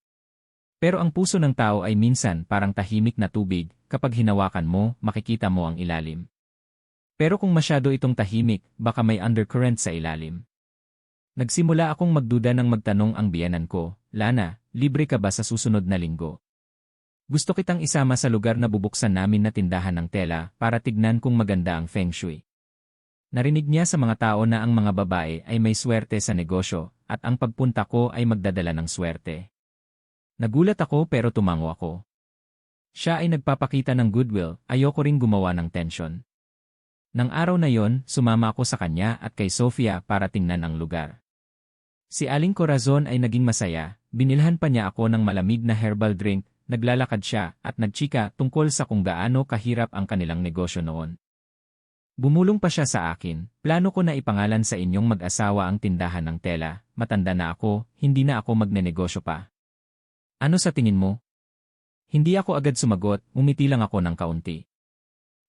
Pero ang puso ng tao ay minsan parang tahimik na tubig, kapag hinawakan mo, makikita mo ang ilalim. Pero kung masyado itong tahimik, baka may undercurrent sa ilalim. Nagsimula akong magduda nang magtanong ang biyenan ko, "Lana, libre ka ba sa susunod na linggo? Gusto kitang isama sa lugar na bubuksan namin na tindahan ng tela para tignan kung maganda ang feng shui." Narinig niya sa mga tao na ang mga babae ay may swerte sa negosyo, at ang pagpunta ko ay magdadala ng swerte. Nagulat ako pero tumango ako. Siya ay nagpapakita ng goodwill, ayoko ring gumawa ng tension. Nang araw na yon, sumama ako sa kanya at kay Sofia para tingnan ang lugar. Si Aling Corazon ay naging masaya, binilhan pa niya ako ng malamig na herbal drink, naglalakad siya at nagchika tungkol sa kung gaano kahirap ang kanilang negosyo noon. Bumulong pa siya sa akin, "Plano ko na ipangalan sa inyong mag-asawa ang tindahan ng tela, matanda na ako, hindi na ako magnenegosyo pa. Ano sa tingin mo?" Hindi ako agad sumagot, umiti lang ako ng kaunti.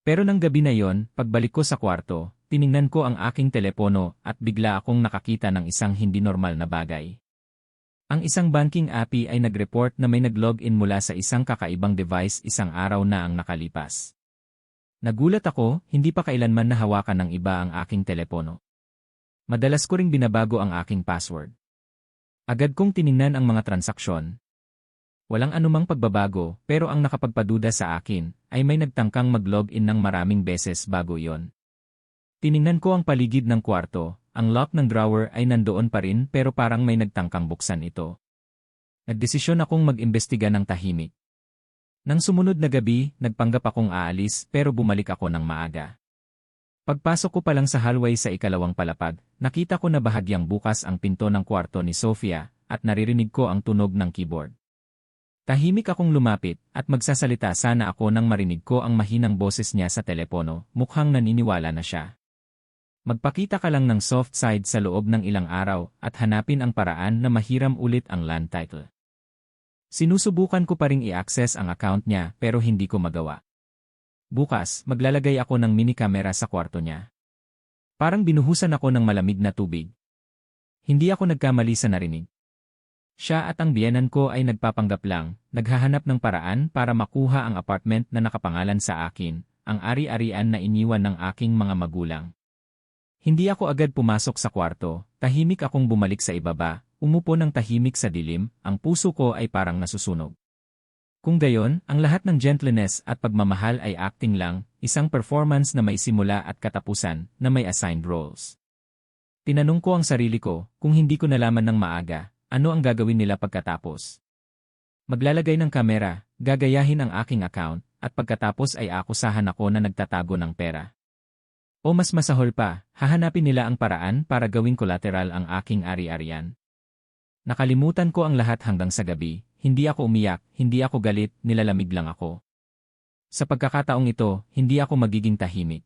Pero nang gabi na yon, pagbalik ko sa kwarto, tiningnan ko ang aking telepono at bigla akong nakakita ng isang hindi normal na bagay. Ang isang banking API ay nag-report na may nag-login mula sa isang kakaibang device isang araw na ang nakalipas. Nagulat ako, hindi pa kailanman nahawakan ng iba ang aking telepono. Madalas ko ring binabago ang aking password. Agad kong tiningnan ang mga transaksyon. Walang anumang pagbabago, pero ang nakapagpaduda sa akin ay may nagtangkang mag-login ng maraming beses bago yon. Tiningnan ko ang paligid ng kwarto, ang lock ng drawer ay nandoon pa rin pero parang may nagtangkang buksan ito. Nagdesisyon akong mag-imbestiga ng tahimik. Nang sumunod na gabi, nagpanggap akong aalis pero bumalik ako ng maaga. Pagpasok ko pa lang sa hallway sa ikalawang palapag, nakita ko na bahagyang bukas ang pinto ng kwarto ni Sofia at naririnig ko ang tunog ng keyboard. Tahimik akong lumapit at magsasalita sana ako nang marinig ko ang mahinang boses niya sa telepono, mukhang naniniwala na siya. "Magpakita ka lang ng soft side sa loob ng ilang araw at hanapin ang paraan na mahiram ulit ang land title." Sinusubukan ko pa ring i-access ang account niya pero hindi ko magawa. Bukas, maglalagay ako ng mini camera sa kwarto niya. Parang binuhusan ako ng malamig na tubig. Hindi ako nagkamali sa narinig. Siya at ang biyenan ko ay nagpapanggap lang, naghahanap ng paraan para makuha ang apartment na nakapangalan sa akin, ang ari-arian na iniwan ng aking mga magulang. Hindi ako agad pumasok sa kwarto, tahimik akong bumalik sa ibaba, umupo ng tahimik sa dilim, ang puso ko ay parang nasusunog. Kung gayon, ang lahat ng gentleness at pagmamahal ay acting lang, isang performance na may simula at katapusan, na may assigned roles. Tinanong ko ang sarili ko, kung hindi ko nalaman ng maaga, ano ang gagawin nila pagkatapos? Maglalagay ng kamera, gagayahin ang aking account, at pagkatapos ay akusahan ako na nagtatago ng pera. O mas masahol pa, hahanapin nila ang paraan para gawing collateral ang aking ari-arian. Nakalimutan ko ang lahat hanggang sa gabi, hindi ako umiyak, hindi ako galit, nilalamig lang ako. Sa pagkakataong ito, hindi ako magiging tahimik.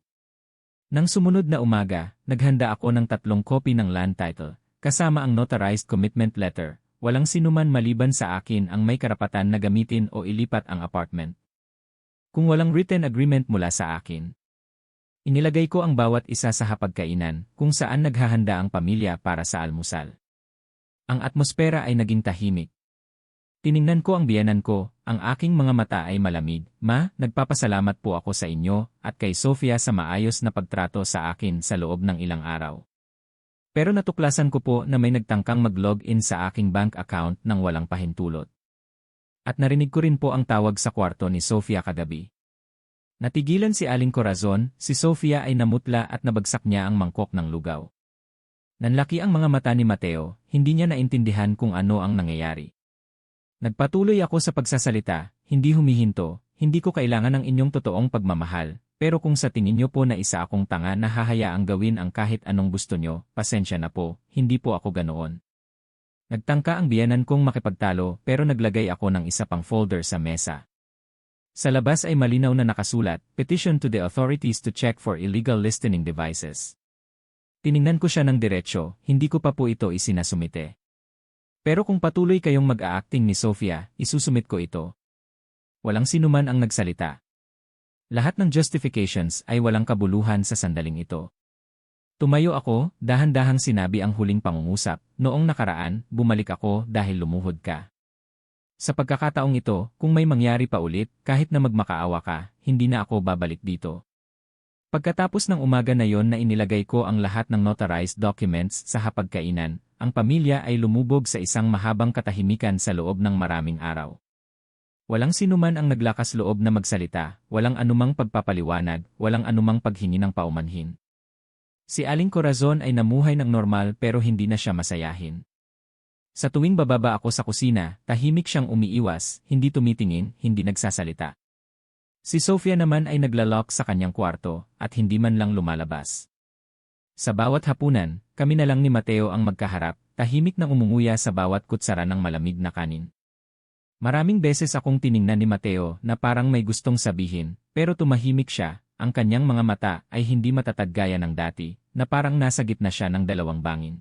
Nang sumunod na umaga, naghanda ako ng 3 kopy ng land title. Kasama ang notarized commitment letter, walang sinuman maliban sa akin ang may karapatan na gamitin o ilipat ang apartment. Kung walang written agreement mula sa akin. Inilagay ko ang bawat isa sa hapagkainan, kung saan naghahanda ang pamilya para sa almusal. Ang atmosfera ay naging tahimik. Tiningnan ko ang biyenan ko, ang aking mga mata ay malamig. Ma, nagpapasalamat po ako sa inyo at kay Sofia sa maayos na pagtrato sa akin sa loob ng ilang araw. Pero natuklasan ko po na may nagtangkang mag-log-in sa aking bank account nang walang pahintulot. At narinig ko rin po ang tawag sa kwarto ni Sofia kagabi. Natigilan si Aling Corazon, si Sofia ay namutla at nabagsak niya ang mangkok ng lugaw. Nanlaki ang mga mata ni Mateo, hindi niya naintindihan kung ano ang nangyayari. Nagpatuloy ako sa pagsasalita, hindi humihinto, hindi ko kailangan ng inyong totoong pagmamahal, pero kung sa tingin niyo po na isa akong tanga na hahayaang gawin ang kahit anong gusto niyo, pasensya na po, hindi po ako ganoon. Nagtangka ang biyenan kong makipagtalo pero naglagay ako ng isa pang folder sa mesa. Sa labas ay malinaw na nakasulat, Petition to the authorities to check for illegal listening devices. Tiningnan ko siya ng diretsyo, hindi ko pa po ito isinasumite. Pero kung patuloy kayong mag-a-acting ni Sofia, isusumit ko ito. Walang sinuman ang nagsalita. Lahat ng justifications ay walang kabuluhan sa sandaling ito. Tumayo ako, dahan-dahang sinabi ang huling pangungusap, noong nakaraan, bumalik ako dahil lumuhod ka. Sa pagkakataong ito, kung may mangyari pa ulit, kahit na magmakaawa ka, hindi na ako babalik dito. Pagkatapos ng umaga na yon na inilagay ko ang lahat ng notarized documents sa hapagkainan, ang pamilya ay lumubog sa isang mahabang katahimikan sa loob ng maraming araw. Walang sinuman ang naglakas loob na magsalita, walang anumang pagpapaliwanag, walang anumang paghingi ng paumanhin. Si Aling Corazon ay namuhay ng normal pero hindi na siya masayahin. Sa tuwing bababa ako sa kusina, tahimik siyang umiiwas, hindi tumitingin, hindi nagsasalita. Si Sofia naman ay naglalok sa kanyang kwarto at hindi man lang lumalabas. Sa bawat hapunan, kami na lang ni Mateo ang magkaharap, tahimik na umunguya sa bawat kutsara ng malamig na kanin. Maraming beses akong tiningnan ni Mateo na parang may gustong sabihin, pero tumahimik siya, ang kanyang mga mata ay hindi matatag gaya ng dati, na parang nasa gitna siya ng dalawang bangin.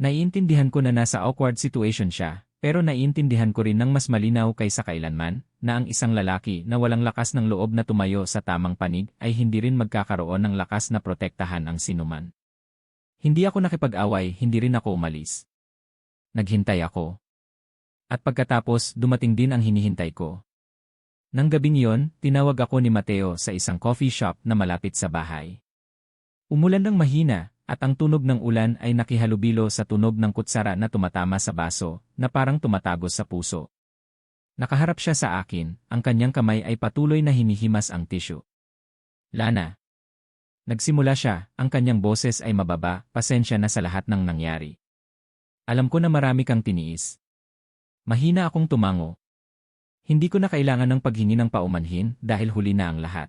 Naiintindihan ko na nasa awkward situation siya, pero naiintindihan ko rin ng mas malinaw kaysa kailanman, na ang isang lalaki na walang lakas ng loob na tumayo sa tamang panig ay hindi rin magkakaroon ng lakas na protektahan ang sinuman. Hindi ako nakipag-away, hindi rin ako umalis. Naghintay ako. At pagkatapos, dumating din ang hinihintay ko. Nang gabing yon, tinawag ako ni Mateo sa isang coffee shop na malapit sa bahay. Umulan ng mahina, at ang tunog ng ulan ay nakihalubilo sa tunog ng kutsara na tumatama sa baso, na parang tumatagos sa puso. Nakaharap siya sa akin, ang kanyang kamay ay patuloy na hinihimas ang tissue. Lana. Nagsimula siya, ang kanyang boses ay mababa, pasensya na sa lahat ng nangyari. Alam ko na marami kang tiniis. Mahina akong tumango. Hindi ko na kailangan ng paghingi ng paumanhin dahil huli na ang lahat.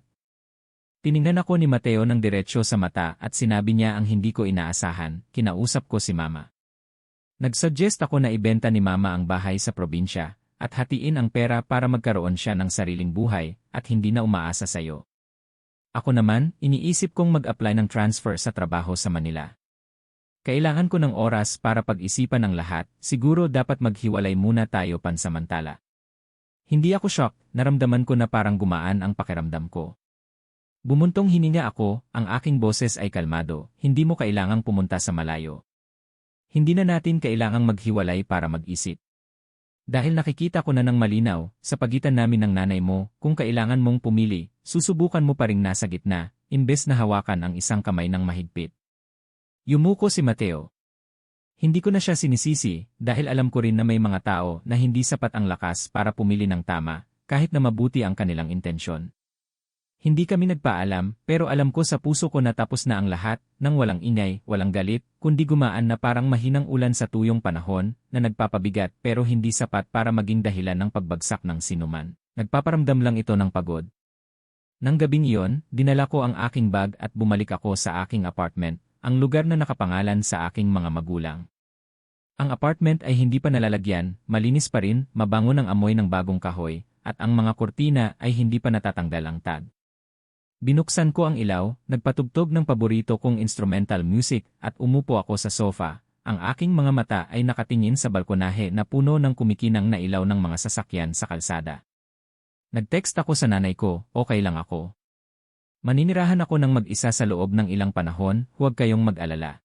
Tiningnan ako ni Mateo ng diretsyo sa mata at sinabi niya ang hindi ko inaasahan, kinausap ko si Mama. Nagsuggest ako na ibenta ni Mama ang bahay sa probinsya at hatiin ang pera para magkaroon siya ng sariling buhay at hindi na umaasa sa'yo. Ako naman, iniisip kong mag-apply ng transfer sa trabaho sa Manila. Kailangan ko ng oras para pag-isipan ang lahat, siguro dapat maghiwalay muna tayo pansamantala. Hindi ako shocked, naramdaman ko na parang gumaan ang pakiramdam ko. Bumuntong hininga ako, ang aking boses ay kalmado, hindi mo kailangang pumunta sa malayo. Hindi na natin kailangang maghiwalay para mag-isip. Dahil nakikita ko na ng malinaw, sa pagitan namin ng nanay mo, kung kailangan mong pumili, susubukan mo pa ring nasa gitna, imbes na hawakan ang isang kamay ng mahigpit. Yumuko si Mateo. Hindi ko na siya sinisisi, dahil alam ko rin na may mga tao na hindi sapat ang lakas para pumili ng tama, kahit na mabuti ang kanilang intensyon. Hindi kami nagpaalam, pero alam ko sa puso ko na tapos na ang lahat, nang walang ingay, walang galit, kundi gumaan na parang mahinang ulan sa tuyong panahon, na nagpapabigat pero hindi sapat para maging dahilan ng pagbagsak ng sinuman. Nagpaparamdam lang ito ng pagod. Nang gabing iyon, dinala ko ang aking bag at bumalik ako sa aking apartment, ang lugar na nakapangalan sa aking mga magulang. Ang apartment ay hindi pa nalalagyan, malinis pa rin, mabango ng amoy ng bagong kahoy, at ang mga kurtina ay hindi pa natatanggal ang tag. Binuksan ko ang ilaw, nagpatugtog ng paborito kong instrumental music at umupo ako sa sofa. Ang aking mga mata ay nakatingin sa balkonahe na puno ng kumikinang na ilaw ng mga sasakyan sa kalsada. Nag-text ako sa nanay ko, okay lang ako. Maninirahan ako ng mag-isa sa loob ng ilang panahon, huwag kayong mag-alala.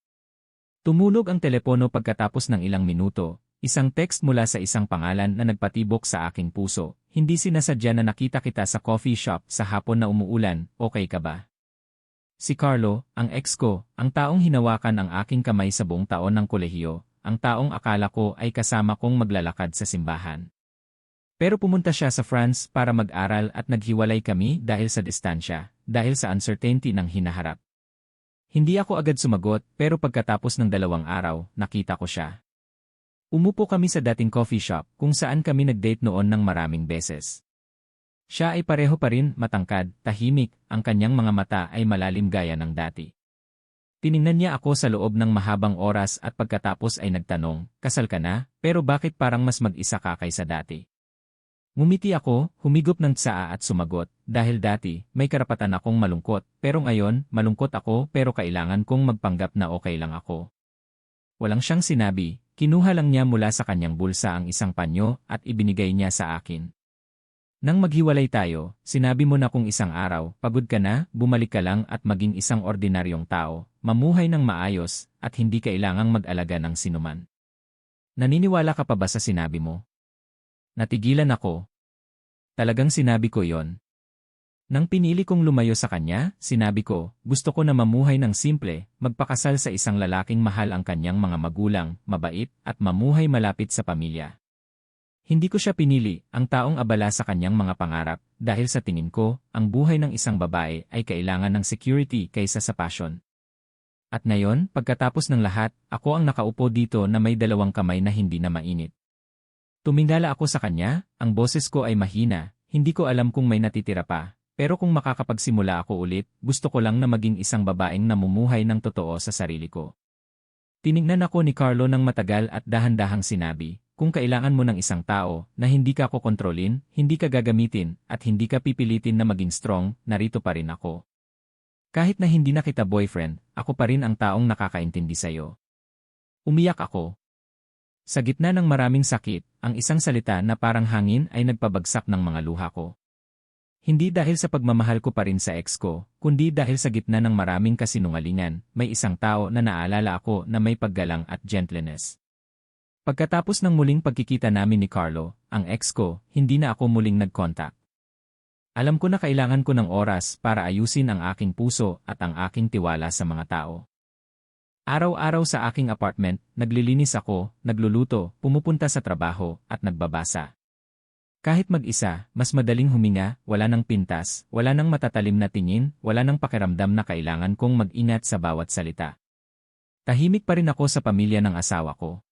Tumulog ang telepono pagkatapos ng ilang minuto, Isang text mula sa isang pangalan na nagpatibok sa aking puso. Hindi sinasadya na nakita kita sa coffee shop sa hapon na umuulan, okay ka ba? Si Carlo, ang ex ko, ang taong hinawakan ang aking kamay sa buong taon ng kolehiyo, ang taong akala ko ay kasama kong maglalakad sa simbahan. Pero pumunta siya sa France para mag-aral at naghiwalay kami dahil sa distansya, dahil sa uncertainty ng hinaharap. Hindi ako agad sumagot pero pagkatapos ng 2 araw, nakita ko siya. Umupo kami sa dating coffee shop kung saan kami nag-date noon ng maraming beses. Siya ay pareho pa rin, matangkad, tahimik, ang kanyang mga mata ay malalim gaya ng dati. Tiningnan niya ako sa loob ng mahabang oras at pagkatapos ay nagtanong, kasal ka na, pero bakit parang mas mag-isa ka kaysa dati? Ngumiti ako, humigop ng tsaa at sumagot, dahil dati, may karapatan akong malungkot, pero ngayon, malungkot ako pero kailangan kong magpanggap na okay lang ako. Walang siyang sinabi, kinuha lang niya mula sa kanyang bulsa ang isang panyo at ibinigay niya sa akin. Nang maghiwalay tayo, sinabi mo na kung isang araw, pagod ka na, bumalik ka lang at maging isang ordinaryong tao, mamuhay ng maayos, at hindi kailangang mag-alaga ng sinuman. Naniniwala ka pa ba sa sinabi mo? Natigilan ako. Talagang sinabi ko yon. Nang pinili kong lumayo sa kanya, sinabi ko, gusto ko na mamuhay ng simple, magpakasal sa isang lalaking mahal ang kanyang mga magulang, mabait, at mamuhay malapit sa pamilya. Hindi ko siya pinili, ang taong abala sa kanyang mga pangarap, dahil sa tingin ko, ang buhay ng isang babae ay kailangan ng security kaysa sa passion. At ngayon, pagkatapos ng lahat, ako ang nakaupo dito na may 2 kamay na hindi na mainit. Tumingala ako sa kanya, ang boses ko ay mahina, hindi ko alam kung may natitira pa, pero kung makakapagsimula ako ulit, gusto ko lang na maging isang babaeng namumuhay ng totoo sa sarili ko. Tinignan ako ni Carlo ng matagal at dahan-dahang sinabi, kung kailangan mo ng isang tao na hindi ka kokontrolin, hindi ka gagamitin, at hindi ka pipilitin na maging strong, narito pa rin ako. Kahit na hindi na kita boyfriend, ako pa rin ang taong nakakaintindi sa'yo. Umiyak ako. Sa gitna ng maraming sakit, ang isang salita na parang hangin ay nagpabagsak ng mga luha ko. Hindi dahil sa pagmamahal ko pa rin sa ex ko, kundi dahil sa gitna ng maraming kasinungalingan, may isang tao na naalala ako na may paggalang at gentleness. Pagkatapos ng muling pagkikita namin ni Carlo, ang ex ko, hindi na ako muling nag-contact. Alam ko na kailangan ko ng oras para ayusin ang aking puso at ang aking tiwala sa mga tao. Araw-araw sa aking apartment, naglilinis ako, nagluluto, pumupunta sa trabaho, at nagbabasa. Kahit mag-isa, mas madaling huminga, wala nang pintas, wala nang matatalim na tingin, wala nang pakiramdam na kailangan kong mag-ingat sa bawat salita. Tahimik pa rin ako sa pamilya ng asawa ko.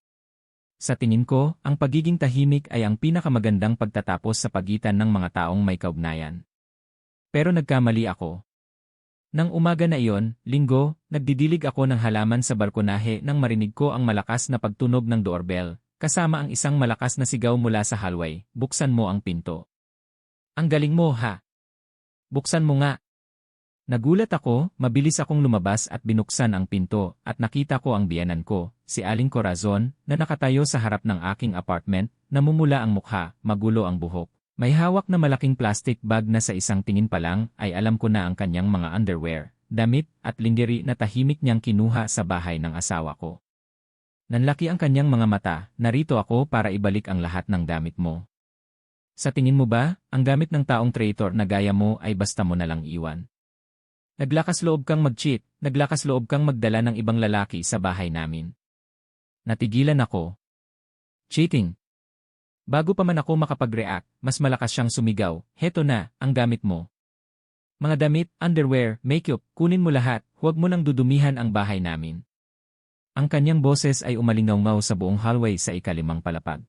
Sa tingin ko, ang pagiging tahimik ay ang pinakamagandang pagtatapos sa pagitan ng mga taong may kaugnayan. Pero nagkamali ako. Nang umaga na iyon, Linggo, nagdidilig ako ng halaman sa balkonahe nang marinig ko ang malakas na pagtunog ng doorbell, kasama ang isang malakas na sigaw mula sa hallway, buksan mo ang pinto. Ang galing mo ha? Buksan mo nga. Nagulat ako, mabilis akong lumabas at binuksan ang pinto, at nakita ko ang biyenan ko, si Aling Corazon, na nakatayo sa harap ng aking apartment, namumula ang mukha, magulo ang buhok. May hawak na malaking plastic bag na sa isang tingin pa lang ay alam ko na ang kanyang mga underwear, damit at lingerie na tahimik niyang kinuha sa bahay ng asawa ko. Nanlaki ang kanyang mga mata, narito ako para ibalik ang lahat ng damit mo. Sa tingin mo ba, ang gamit ng taong traitor na gaya mo ay basta mo na lang iwan? Naglakas loob kang mag-cheat, naglakas loob kang magdala ng ibang lalaki sa bahay namin. Natigilan ako. Cheating. Bago pa man ako makapag-react, mas malakas siyang sumigaw, heto na, ang gamit mo. Mga damit, underwear, makeup, kunin mo lahat, huwag mo nang dudumihan ang bahay namin. Ang kanyang boses ay umalingaw sa buong hallway sa ika-5 palapag.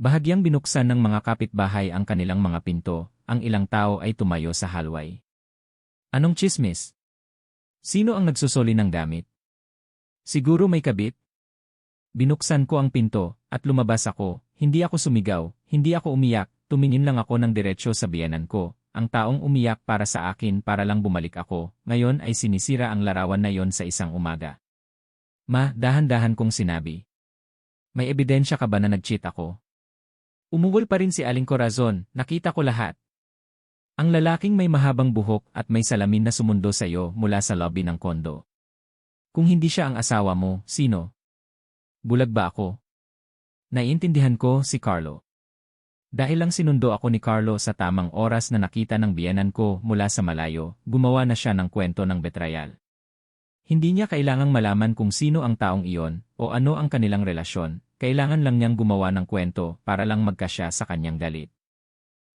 Bahagyang binuksan ng mga kapitbahay ang kanilang mga pinto, ang ilang tao ay tumayo sa hallway. Anong tsismis? Sino ang nagsusoli ng damit? Siguro may kabit? Binuksan ko ang pinto, at lumabas ako. Hindi ako sumigaw, hindi ako umiyak, tumingin lang ako ng diretsyo sa biyenan ko. Ang taong umiyak para sa akin para lang bumalik ako, ngayon ay sinisira ang larawan na yon sa isang umaga. Ma, dahan-dahan kong sinabi. May ebidensya ka ba na nag-cheat ako? Umuwol pa rin si Aling Corazon, nakita ko lahat. Ang lalaking may mahabang buhok at may salamin na sumundo sa iyo mula sa lobby ng kondo. Kung hindi siya ang asawa mo, sino? Bulag ba ako? Naiintindihan ko si Carlo. Dahil lang sinundo ako ni Carlo sa tamang oras na nakita ng biyenan ko mula sa malayo, gumawa na siya ng kwento ng betrayal. Hindi niya kailangang malaman kung sino ang taong iyon o ano ang kanilang relasyon, kailangan lang niyang gumawa ng kwento para lang magkasya sa kanyang galit.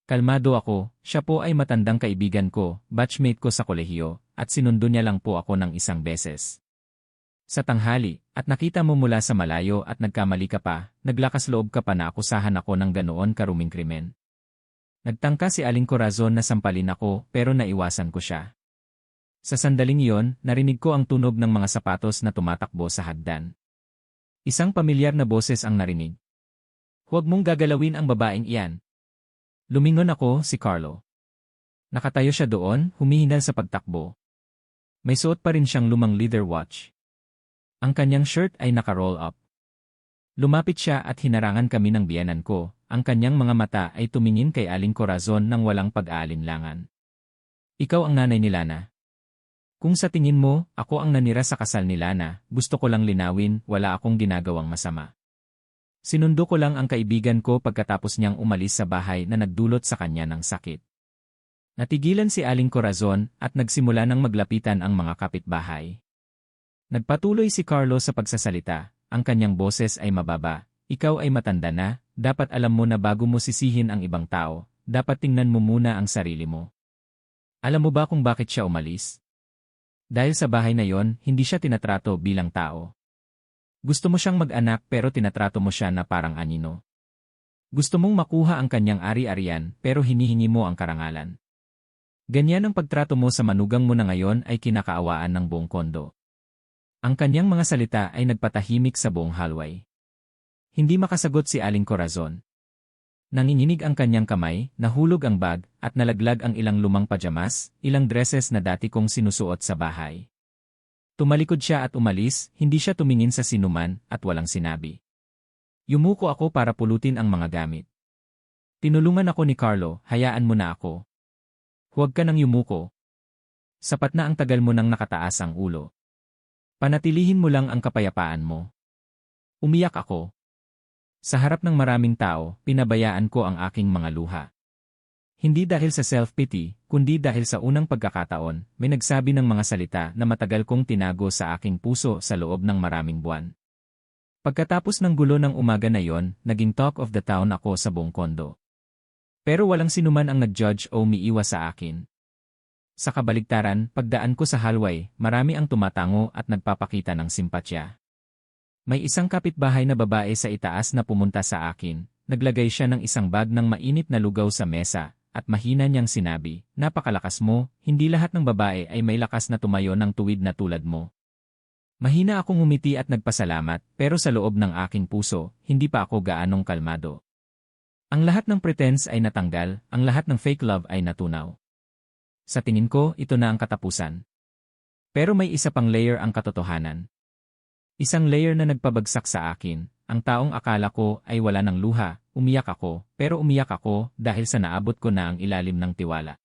Kalmado ako, siya po ay matandang kaibigan ko, batchmate ko sa kolehiyo, at sinundo niya lang po ako ng isang beses. Sa tanghali, at nakita mo mula sa malayo at nagkamali ka pa, naglakas loob ka pa na akusahan ako ng ganoon karuming krimen. Nagtangka si Aling Corazon na sampalin ako pero naiwasan ko siya. Sa sandaling iyon, narinig ko ang tunog ng mga sapatos na tumatakbo sa hagdan. Isang pamilyar na boses ang narinig. Huwag mong gagalawin ang babaeng iyan. Lumingon ako, si Carlo. Nakatayo siya doon, humihinal sa pagtakbo. May suot pa rin siyang lumang leather watch. Ang kanyang shirt ay naka-roll up. Lumapit siya at hinarangan kami ng biyenan ko, ang kanyang mga mata ay tumingin kay Aling Corazon ng walang pag-aalinlangan. Ikaw ang nanay ni Lana. Kung sa tingin mo, ako ang nanira sa kasal ni Lana, gusto ko lang linawin, wala akong ginagawang masama. Sinundo ko lang ang kaibigan ko pagkatapos niyang umalis sa bahay na nagdulot sa kanya ng sakit. Natigilan si Aling Corazon at nagsimula ng maglapitan ang mga kapitbahay. Nagpatuloy si Carlo sa pagsasalita, ang kanyang boses ay mababa, ikaw ay matanda na, dapat alam mo na bago mo sisihin ang ibang tao, dapat tingnan mo muna ang sarili mo. Alam mo ba kung bakit siya umalis? Dahil sa bahay na yon, hindi siya tinatrato bilang tao. Gusto mo siyang mag-anak pero tinatrato mo siya na parang anino. Gusto mong makuha ang kanyang ari-arian pero hinihingi mo ang karangalan. Ganyan ang pagtrato mo sa manugang mo na ngayon ay kinakaawaan ng buong kondo. Ang kanyang mga salita ay nagpatahimik sa buong hallway. Hindi makasagot si Aling Corazon. Nanginginig ang kanyang kamay, nahulog ang bag, at nalaglag ang ilang lumang pajamas, ilang dresses na dati kong sinusuot sa bahay. Tumalikod siya at umalis, hindi siya tumingin sa sinuman, at walang sinabi. Yumuko ako para pulutin ang mga gamit. Tinulungan ako ni Carlo, hayaan mo na ako. Huwag ka nang yumuko. Sapat na ang tagal mo nang nakataas ang ulo. Panatilihin mo lang ang kapayapaan mo. Umiyak ako. Sa harap ng maraming tao, pinabayaan ko ang aking mga luha. Hindi dahil sa self-pity, kundi dahil sa unang pagkakataon, may nagsabi ng mga salita na matagal kong tinago sa aking puso sa loob ng maraming buwan. Pagkatapos ng gulo ng umaga na yon, naging talk of the town ako sa buong kondo. Pero walang sinuman ang nag-judge o umiiwas sa akin. Sa kabaligtaran, pagdaan ko sa hallway, marami ang tumatango at nagpapakita ng simpatya. May isang kapitbahay na babae sa itaas na pumunta sa akin, naglagay siya ng isang bag ng mainit na lugaw sa mesa, at mahina niyang sinabi, napakalakas mo, hindi lahat ng babae ay may lakas na tumayo ng tuwid na tulad mo. Mahina akong umiti at nagpasalamat, pero sa loob ng aking puso, hindi pa ako gaanong kalmado. Ang lahat ng pretense ay natanggal, ang lahat ng fake love ay natunaw. Sa tingin ko, ito na ang katapusan. Pero may isa pang layer ang katotohanan. Isang layer na nagpabagsak sa akin, ang taong akala ko ay wala ng luha, umiyak ako, pero umiyak ako dahil sa naabot ko na ang ilalim ng tiwala.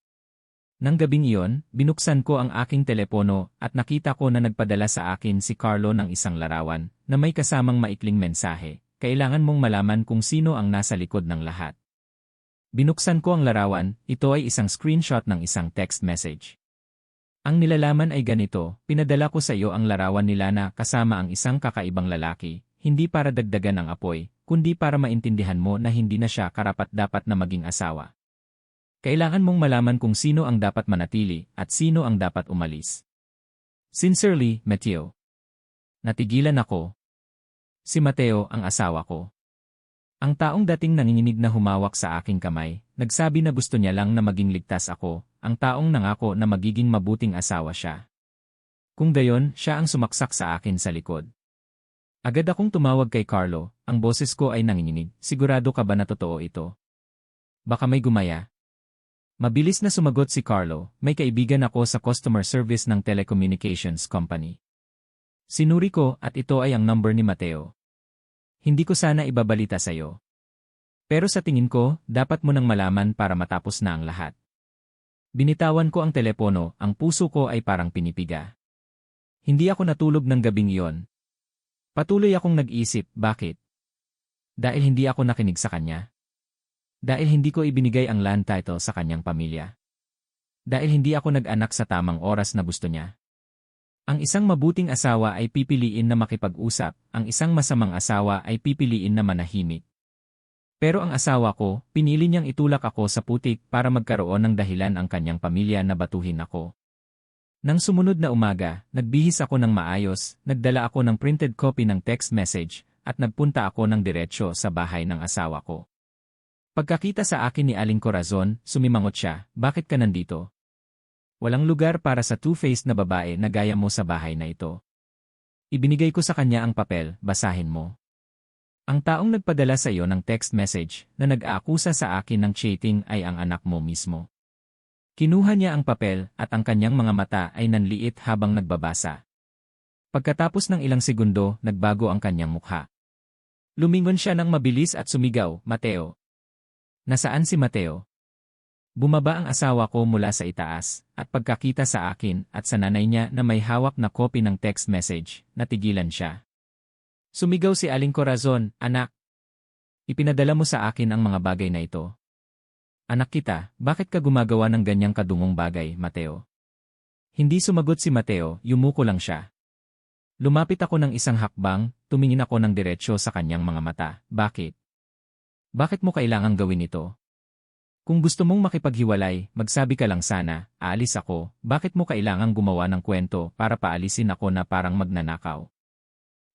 Nang gabing iyon, binuksan ko ang aking telepono at nakita ko na nagpadala sa akin si Carlo ng isang larawan na may kasamang maikling mensahe, kailangan mong malaman kung sino ang nasa likod ng lahat. Binuksan ko ang larawan, ito ay isang screenshot ng isang text message. Ang nilalaman ay ganito, pinadala ko sa iyo ang larawan ni Lana kasama ang isang kakaibang lalaki, hindi para dagdagan ang apoy, kundi para maintindihan mo na hindi na siya karapat-dapat na maging asawa. Kailangan mong malaman kung sino ang dapat manatili at sino ang dapat umalis. Sincerely, Mateo. Natigilan ako. Si Mateo ang asawa ko. Ang taong dating nanginginig na humawak sa aking kamay, nagsabi na gusto niya lang na maging ligtas ako, ang taong nangako na magiging mabuting asawa siya. Kung gayon, siya ang sumaksak sa akin sa likod. Agad akong tumawag kay Carlo, ang boses ko ay nanginginig, sigurado ka ba na totoo ito? Baka may gumaya. Mabilis na sumagot si Carlo, may kaibigan ako sa customer service ng telecommunications company. Sinuri ko at ito ay ang number ni Mateo. Hindi ko sana ibabalita sa'yo. Pero sa tingin ko, dapat mo nang malaman para matapos na ang lahat. Binitawan ko ang telepono, ang puso ko ay parang pinipiga. Hindi ako natulog ng gabing iyon. Patuloy akong nag-isip, bakit? Dahil hindi ako nakinig sa kanya. Dahil hindi ko ibinigay ang land title sa kanyang pamilya. Dahil hindi ako nag-anak sa tamang oras na gusto niya. Ang isang mabuting asawa ay pipiliin na makipag-usap, ang isang masamang asawa ay pipiliin na manahimik. Pero ang asawa ko, pinili niyang itulak ako sa putik para magkaroon ng dahilan ang kanyang pamilya na batuhin ako. Nang sumunod na umaga, nagbihis ako ng maayos, nagdala ako ng printed copy ng text message, at nagpunta ako ng diretsyo sa bahay ng asawa ko. Pagkakita sa akin ni Aling Corazon, sumimangot siya, "Bakit ka nandito? Walang lugar para sa two-faced na babae na gaya mo sa bahay na ito." Ibinigay ko sa kanya ang papel, "Basahin mo." Ang taong nagpadala sa iyo ng text message na nag-aakusa sa akin ng cheating ay ang anak mo mismo. Kinuha niya ang papel at ang kanyang mga mata ay nanliit habang nagbabasa. Pagkatapos ng ilang segundo, nagbago ang kanyang mukha. Lumingon siya ng mabilis at sumigaw, "Mateo! Nasaan si Mateo?" Bumaba ang asawa ko mula sa itaas, at pagkakita sa akin at sa nanay niya na may hawak na copy ng text message, natigilan siya. Sumigaw si Aling Corazon, "Anak! Ipinadala mo sa akin ang mga bagay na ito. Anak kita, bakit ka gumagawa ng ganyang kadungong bagay, Mateo?" Hindi sumagot si Mateo, yumuko lang siya. Lumapit ako ng isang hakbang, tumingin ako ng diretsyo sa kanyang mga mata. "Bakit? Bakit mo kailangang gawin ito? Kung gusto mong makipaghiwalay, magsabi ka lang sana, aalis ako, bakit mo kailangang gumawa ng kwento para paalisin ako na parang magnanakaw?"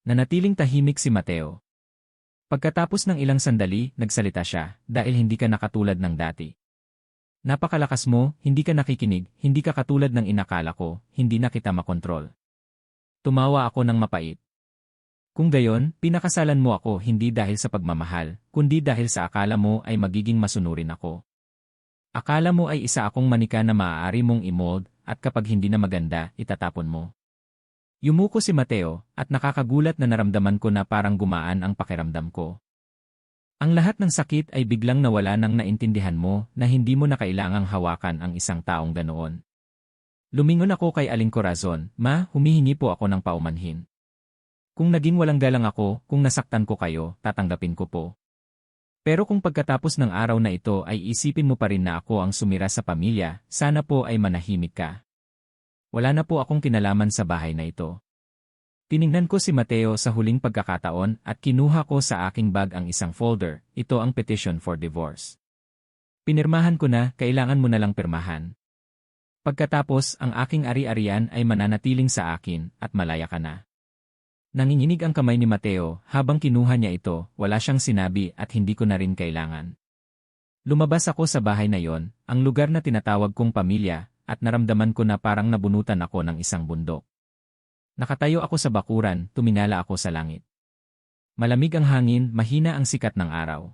Nanatiling tahimik si Mateo. Pagkatapos ng ilang sandali, nagsalita siya, "Dahil hindi ka nakatulad ng dati. Napakalakas mo, hindi ka nakikinig, hindi ka katulad ng inakala ko, hindi na kita makontrol." Tumawa ako ng mapait. "Kung gayon, pinakasalan mo ako hindi dahil sa pagmamahal, kundi dahil sa akala mo ay magiging masunurin ako. Akala mo ay isa akong manika na maaari mong imold, at kapag hindi na maganda, itatapon mo." Yumuko si Mateo, at nakakagulat na naramdaman ko na parang gumaan ang pakiramdam ko. Ang lahat ng sakit ay biglang nawala nang naintindihan mo na hindi mo na kailangang hawakan ang isang taong ganoon. Lumingon ako kay Aling Corazon, "Ma, humihingi po ako ng paumanhin. Kung naging walang galang ako, kung nasaktan ko kayo, tatanggapin ko po. Pero kung pagkatapos ng araw na ito ay isipin mo pa rin na ako ang sumira sa pamilya, sana po ay manahimik ka. Wala na po akong kinalaman sa bahay na ito." Tiningnan ko si Mateo sa huling pagkakataon at kinuha ko sa aking bag ang isang folder, ito ang petition for divorce. "Pinirmahan ko na, kailangan mo na lang pirmahan. Pagkatapos, ang aking ari-arian ay mananatiling sa akin at malaya ka na." Nanginginig ang kamay ni Mateo habang kinuha niya ito, wala siyang sinabi at hindi ko na rin kailangan. Lumabas ako sa bahay na yon, ang lugar na tinatawag kong pamilya, at naramdaman ko na parang nabunutan ako ng isang bundok. Nakatayo ako sa bakuran, tuminala ako sa langit. Malamig ang hangin, mahina ang sikat ng araw.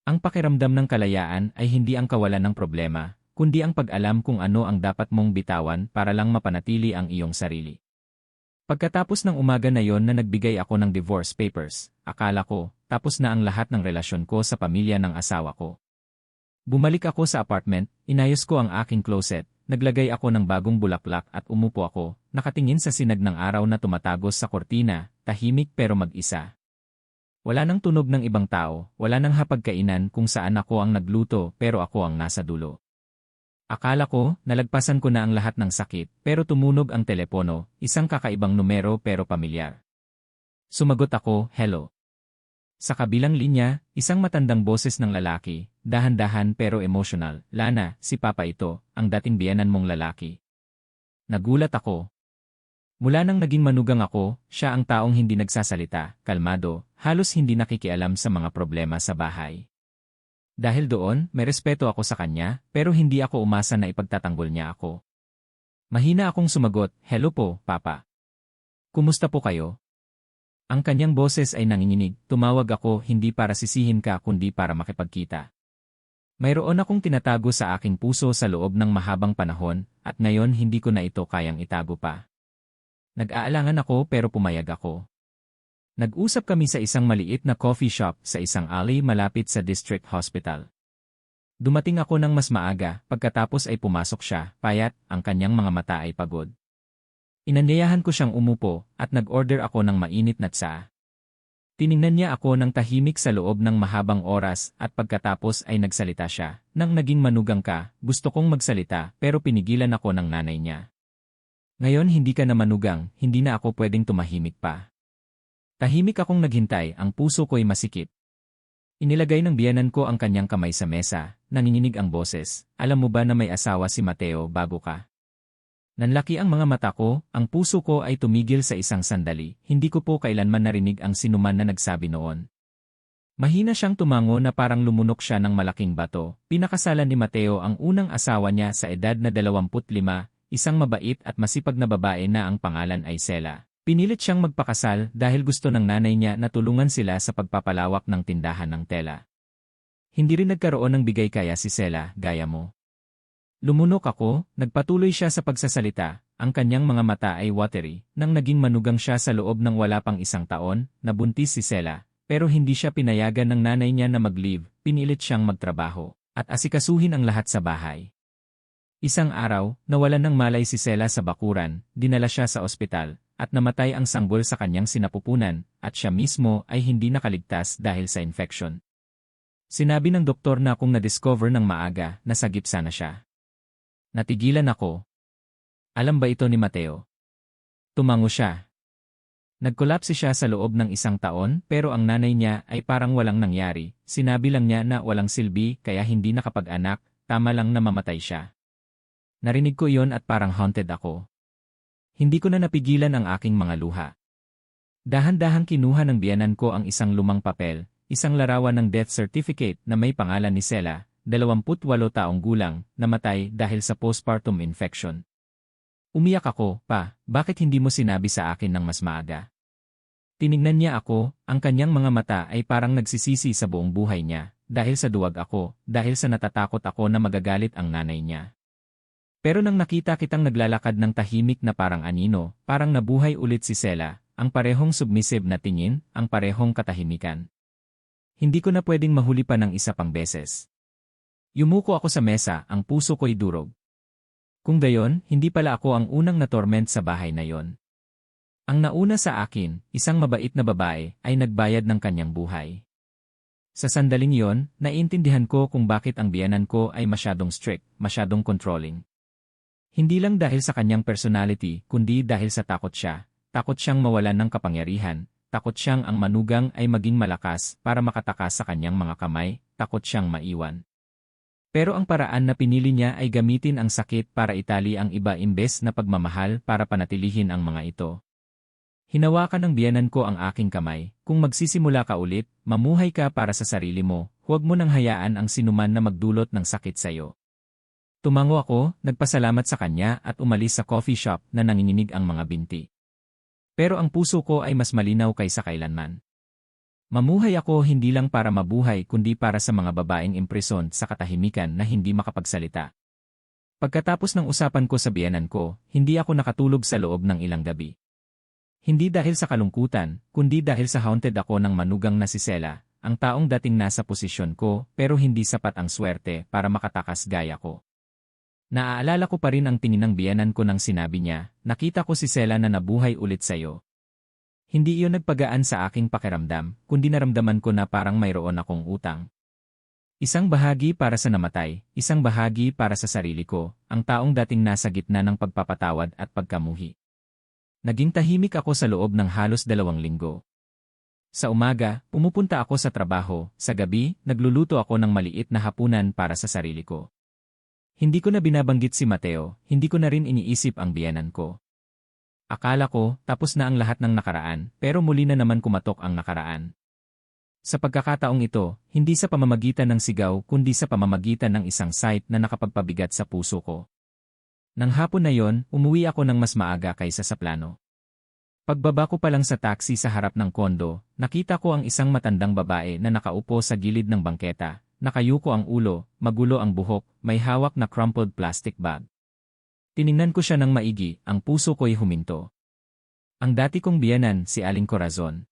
Ang pakiramdam ng kalayaan ay hindi ang kawalan ng problema, kundi ang pag-alam kung ano ang dapat mong bitawan para lang mapanatili ang iyong sarili. Pagkatapos ng umaga na yon na nagbigay ako ng divorce papers, akala ko, tapos na ang lahat ng relasyon ko sa pamilya ng asawa ko. Bumalik ako sa apartment, inayos ko ang aking closet, naglagay ako ng bagong bulaklak at umupo ako, nakatingin sa sinag ng araw na tumatagos sa kortina, tahimik pero mag-isa. Wala nang tunog ng ibang tao, wala nang hapagkainan kung saan ako ang nagluto pero ako ang nasa dulo. Akala ko, nalagpasan ko na ang lahat ng sakit, pero tumunog ang telepono, isang kakaibang numero pero pamilyar. Sumagot ako, "Hello." Sa kabilang linya, isang matandang boses ng lalaki, dahan-dahan pero emotional, "Lana, si Papa ito, ang dating biyenan mong lalaki." Nagulat ako. Mula nang naging manugang ako, siya ang taong hindi nagsasalita, kalmado, halos hindi nakikialam sa mga problema sa bahay. Dahil doon, may respeto ako sa kanya, pero hindi ako umasa na ipagtatanggol niya ako. Mahina akong sumagot, "Hello po, Papa. Kumusta po kayo?" Ang kanyang boses ay nanginginig, tumawag ako hindi para sisihin ka kundi para makipagkita. Mayroon akong tinatago sa aking puso sa loob ng mahabang panahon, at ngayon hindi ko na ito kayang itago pa. Nag-aalangan ako pero pumayag ako. Nag-usap kami sa isang maliit na coffee shop sa isang alley malapit sa district hospital. Dumating ako ng mas maaga, pagkatapos ay pumasok siya, payat, ang kanyang mga mata ay pagod. Inanyayahan ko siyang umupo, at nag-order ako ng mainit na tsaa. Tiningnan niya ako ng tahimik sa loob ng mahabang oras at pagkatapos ay nagsalita siya. Nang naging manugang ka, gusto kong magsalita pero pinigilan ako ng nanay niya. Ngayon hindi ka na manugang, hindi na ako pwedeng tumahimik pa. Tahimik akong naghintay, ang puso ko'y masikip. Inilagay ng biyanan ko ang kanyang kamay sa mesa, nanginginig ang boses. Alam mo ba na may asawa si Mateo bago ka? Nanlaki ang mga mata ko, ang puso ko ay tumigil sa isang sandali, hindi ko po kailanman narinig ang sinuman na nagsabi noon. Mahina siyang tumango na parang lumunok siya ng malaking bato. Pinakasalan ni Mateo ang unang asawa niya sa edad na 25, isang mabait at masipag na babae na ang pangalan ay Sela. Pinilit siyang magpakasal dahil gusto ng nanay niya na tulungan sila sa pagpapalawak ng tindahan ng tela. Hindi rin nagkaroon ng bigay kaya si Sela, gaya mo. Lumunok ako, nagpatuloy siya sa pagsasalita, ang kanyang mga mata ay watery, nang naging manugang siya sa loob ng wala pang isang taon, nabuntis si Sela, pero hindi siya pinayagan ng nanay niya na mag-leave, pinilit siyang magtrabaho, at asikasuhin ang lahat sa bahay. Isang araw, nawalan ng malay si Sela sa bakuran, dinala siya sa ospital, at namatay ang sanggol sa kanyang sinapupunan, at siya mismo ay hindi nakaligtas dahil sa infection. Sinabi ng doktor na kung na-discover ng maaga, nasagip sana siya. Natigilan ako. Alam ba ito ni Mateo? Tumango siya. Nagkolapse siya sa loob ng isang taon pero ang nanay niya ay parang walang nangyari. Sinabi lang niya na walang silbi kaya hindi nakapag-anak, tama lang na mamatay siya. Narinig ko iyon at parang haunted ako. Hindi ko na napigilan ang aking mga luha. Dahan-dahang kinuha ng biyanan ko ang isang lumang papel, isang larawan ng death certificate na may pangalan ni Sela, 28 taong gulang, namatay dahil sa postpartum infection. Umiyak ako, pa, bakit hindi mo sinabi sa akin ng mas maaga? Tinignan niya ako, ang kanyang mga mata ay parang nagsisisi sa buong buhay niya, dahil sa duwag ako, dahil sa natatakot ako na magagalit ang nanay niya. Pero nang nakita kitang naglalakad ng tahimik na parang anino, parang nabuhay ulit si Sela, ang parehong submissive na tingin, ang parehong katahimikan. Hindi ko na pwedeng mahuli pa ng isa pang beses. Yumuko ako sa mesa, ang puso ko'y durog. Kung gayon, hindi pala ako ang unang na-torment sa bahay na yon. Ang nauna sa akin, isang mabait na babae, ay nagbayad ng kanyang buhay. Sa sandaling yon, naiintindihan ko kung bakit ang biyanan ko ay masyadong strict, masyadong controlling. Hindi lang dahil sa kanyang personality, kundi dahil sa takot siya. Takot siyang mawalan ng kapangyarihan, takot siyang ang manugang ay maging malakas para makatakas sa kanyang mga kamay, takot siyang maiwan. Pero ang paraan na pinili niya ay gamitin ang sakit para itali ang iba imbes na pagmamahal para panatilihin ang mga ito. Hinawakan ng biyanan ko ang aking kamay, kung magsisimula ka ulit, mamuhay ka para sa sarili mo, huwag mo nang hayaan ang sinuman na magdulot ng sakit sa'yo. Tumango ako, nagpasalamat sa kanya at umalis sa coffee shop na nanginginig ang mga binti. Pero ang puso ko ay mas malinaw kaysa kailanman. Mamuhay ako hindi lang para mabuhay kundi para sa mga babaeng impreson sa katahimikan na hindi makapagsalita. Pagkatapos ng usapan ko sa biyanan ko, hindi ako nakatulog sa loob ng ilang gabi. Hindi dahil sa kalungkutan, kundi dahil sa haunted ako ng manugang na si Sela, ang taong dating nasa posisyon ko pero hindi sapat ang swerte para makatakas gaya ko. Naaalala ko pa rin ang tingin ng biyanan ko nang sinabi niya, nakita ko si Sela na nabuhay ulit sa'yo. Hindi iyon nagpagaan sa aking pakiramdam, kundi naramdaman ko na parang mayroon akong utang. Isang bahagi para sa namatay, isang bahagi para sa sarili ko, ang taong dating nasa gitna ng pagpapatawad at pagkamuhi. Naging tahimik ako sa loob ng halos 2 linggo. Sa umaga, pumupunta ako sa trabaho, sa gabi, nagluluto ako ng maliit na hapunan para sa sarili ko. Hindi ko na binabanggit si Mateo, hindi ko na rin iniisip ang biyanan ko. Akala ko, tapos na ang lahat ng nakaraan, pero muli na naman kumatok ang nakaraan. Sa pagkakataong ito, hindi sa pamamagitan ng sigaw kundi sa pamamagitan ng isang sight na nakapagpabigat sa puso ko. Nang hapon na yon, umuwi ako ng mas maaga kaysa sa plano. Pagbaba ko pa lang sa taxi sa harap ng kondo, nakita ko ang isang matandang babae na nakaupo sa gilid ng bangketa. Nakayuko ang ulo, magulo ang buhok, may hawak na crumpled plastic bag. Tiningnan ko siya ng maigi, ang puso ko'y huminto. Ang dati kong biyanan, si Aling Corazon.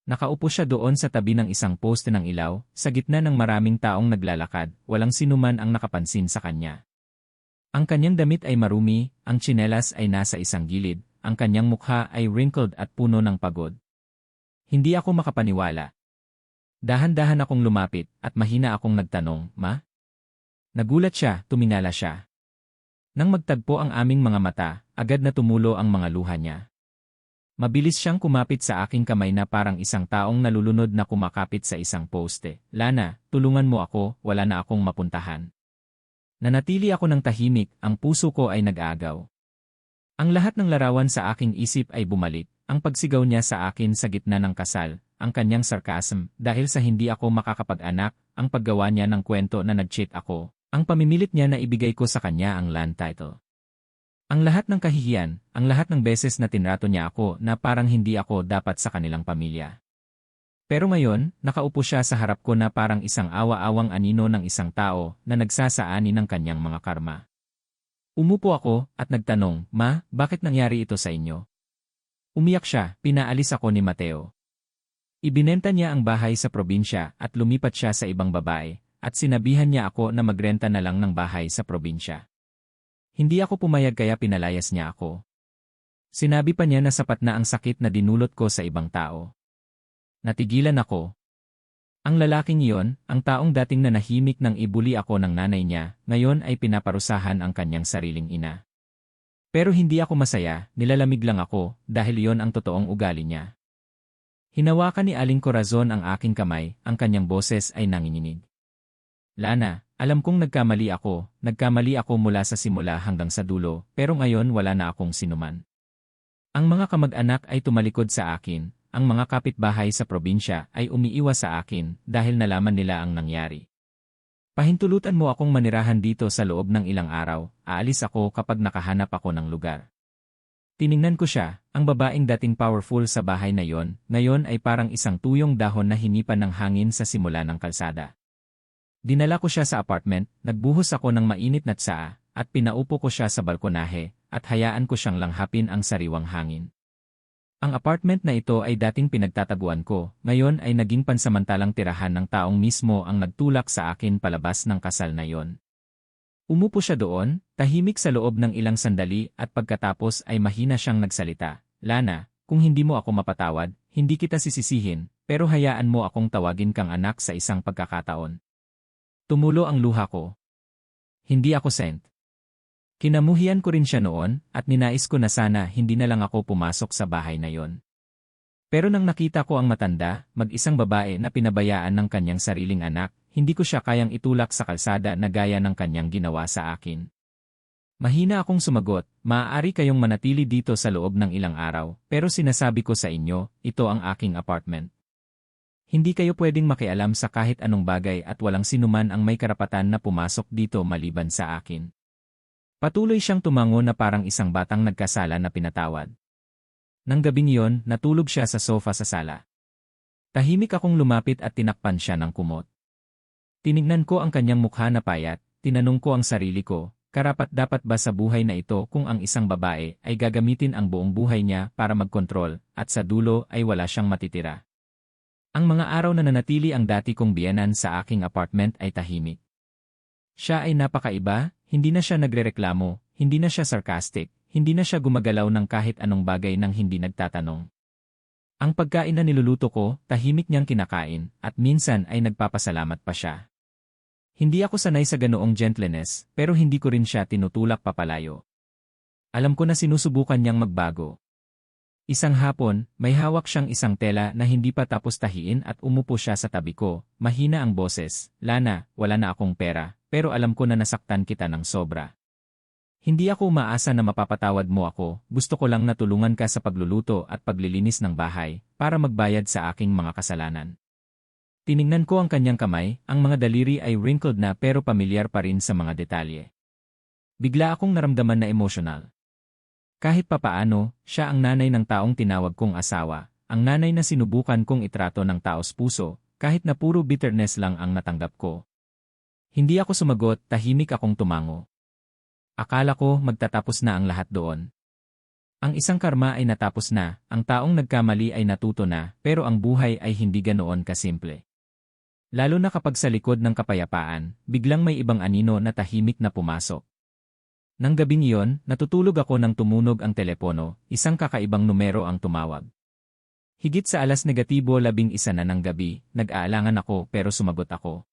Nakaupo siya doon sa tabi ng isang poste ng ilaw, sa gitna ng maraming taong naglalakad, walang sinuman ang nakapansin sa kanya. Ang kanyang damit ay marumi, ang tsinelas ay nasa isang gilid, ang kanyang mukha ay wrinkled at puno ng pagod. Hindi ako makapaniwala. Dahan-dahan akong lumapit at mahina akong nagtanong, "Ma?" Nagulat siya, tumingala siya. Nang magtagpo ang aming mga mata, agad na tumulo ang mga luha niya. Mabilis siyang kumapit sa aking kamay na parang isang taong nalulunod na kumakapit sa isang poste. "Lana, tulungan mo ako, wala na akong mapuntahan." Nanatili ako ng tahimik, ang puso ko ay nag-aagaw. Ang lahat ng larawan sa aking isip ay bumalik, ang pagsigaw niya sa akin sa gitna ng kasal, ang kanyang sarcasm dahil sa hindi ako makakapag-anak, ang paggawa niya ng kwento na nag-cheat ako, ang pamimilit niya na ibigay ko sa kanya ang land title. Ang lahat ng kahihiyan, ang lahat ng beses na tinrato niya ako na parang hindi ako dapat sa kanilang pamilya. Pero ngayon, nakaupo siya sa harap ko na parang isang awa-awang anino ng isang tao na nagsasaani ng kanyang mga karma. Umupo ako at nagtanong, "Ma, bakit nangyari ito sa inyo?" Umiyak siya, pinaalis ako ni Mateo. Ibinenta niya ang bahay sa probinsya at lumipat siya sa ibang babae, at sinabihan niya ako na magrenta na lang ng bahay sa probinsya. Hindi ako pumayag kaya pinalayas niya ako. Sinabi pa niya na sapat na ang sakit na dinulot ko sa ibang tao. Natigilan ako. Ang lalaking iyon, ang taong dating nanahimik nang ibuli ako ng nanay niya, ngayon ay pinaparusahan ang kanyang sariling ina. Pero hindi ako masaya, nilalamig lang ako, dahil iyon ang totoong ugali niya. Hinawakan ni Aling Corazon ang aking kamay, ang kanyang boses ay nanginginig. "Lana, alam kong nagkamali ako mula sa simula hanggang sa dulo, pero ngayon wala na akong sinuman." Ang mga kamag-anak ay tumalikod sa akin, ang mga kapitbahay sa probinsya ay umiiwas sa akin dahil nalaman nila ang nangyari. "Pahintulutan mo akong manirahan dito sa loob ng ilang araw, aalis ako kapag nakahanap ako ng lugar." Tiningnan ko siya, ang babaeng dating powerful sa bahay na yon, ngayon ay parang isang tuyong dahon na hinipan ng hangin sa simula ng kalsada. Dinala ko siya sa apartment, nagbuhos ako ng mainit na tsaa, at pinaupo ko siya sa balkonahe, at hayaan ko siyang langhapin ang sariwang hangin. Ang apartment na ito ay dating pinagtataguan ko, ngayon ay naging pansamantalang tirahan ng taong mismo ang nagtulak sa akin palabas ng kasal na yon. Umupo siya doon, tahimik sa loob ng ilang sandali at pagkatapos ay mahina siyang nagsalita, "Lana, kung hindi mo ako mapatawad, hindi kita sisisihin, pero hayaan mo akong tawagin kang anak sa isang pagkakataon." Tumulo ang luha ko. Hindi ako sent. Kinamuhian ko rin siya noon at ninais ko na sana hindi na lang ako pumasok sa bahay na yon. Pero nang nakita ko ang matanda, mag-isang babae na pinabayaan ng kanyang sariling anak, hindi ko siya kayang itulak sa kalsada na gaya ng kanyang ginawa sa akin. Mahina akong sumagot, "Maaari kayong manatili dito sa loob ng ilang araw, pero sinasabi ko sa inyo, ito ang aking apartment. Hindi kayo pwedeng makialam sa kahit anong bagay at walang sinuman ang may karapatan na pumasok dito maliban sa akin." Patuloy siyang tumango na parang isang batang nagkasala na pinatawad. Nang gabing iyon, natulog siya sa sofa sa sala. Tahimik akong lumapit at tinakpan siya ng kumot. Tinignan ko ang kanyang mukha na payat, tinanong ko ang sarili ko, karapat-dapat ba sa buhay na ito kung ang isang babae ay gagamitin ang buong buhay niya para magkontrol at sa dulo ay wala siyang matitira? Ang mga araw na nanatili ang dati kong biyenan sa aking apartment ay tahimik. Siya ay napakaiba, hindi na siya nagrereklamo, hindi na siya sarcastic, hindi na siya gumagalaw ng kahit anong bagay nang hindi nagtatanong. Ang pagkain na niluluto ko, tahimik niyang kinakain, at minsan ay nagpapasalamat pa siya. Hindi ako sanay sa ganoong gentleness, pero hindi ko rin siya tinutulak papalayo. Alam ko na sinusubukan niyang magbago. Isang hapon, may hawak siyang isang tela na hindi pa tapos tahiin at umupo siya sa tabi ko, mahina ang boses, "Lana, wala na akong pera, pero alam ko na nasaktan kita ng sobra. Hindi ako umaasa na mapapatawad mo ako, gusto ko lang na tulungan ka sa pagluluto at paglilinis ng bahay, para magbayad sa aking mga kasalanan." Tiningnan ko ang kanyang kamay, ang mga daliri ay wrinkled na pero pamilyar pa rin sa mga detalye. Bigla akong naramdaman na emosyonal. Kahit papaano, siya ang nanay ng taong tinawag kong asawa, ang nanay na sinubukan kong itrato ng taos puso, kahit na puro bitterness lang ang natanggap ko. Hindi ako sumagot, tahimik akong tumango. Akala ko magtatapos na ang lahat doon. Ang isang karma ay natapos na, ang taong nagkamali ay natuto na, pero ang buhay ay hindi ganoon kasimple. Lalo na kapag sa likod ng kapayapaan, biglang may ibang anino na tahimik na pumasok. Nang gabing iyon, natutulog ako nang tumunog ang telepono, isang kakaibang numero ang tumawag. Higit sa -11 na ng gabi, nag-aalangan ako pero sumagot ako.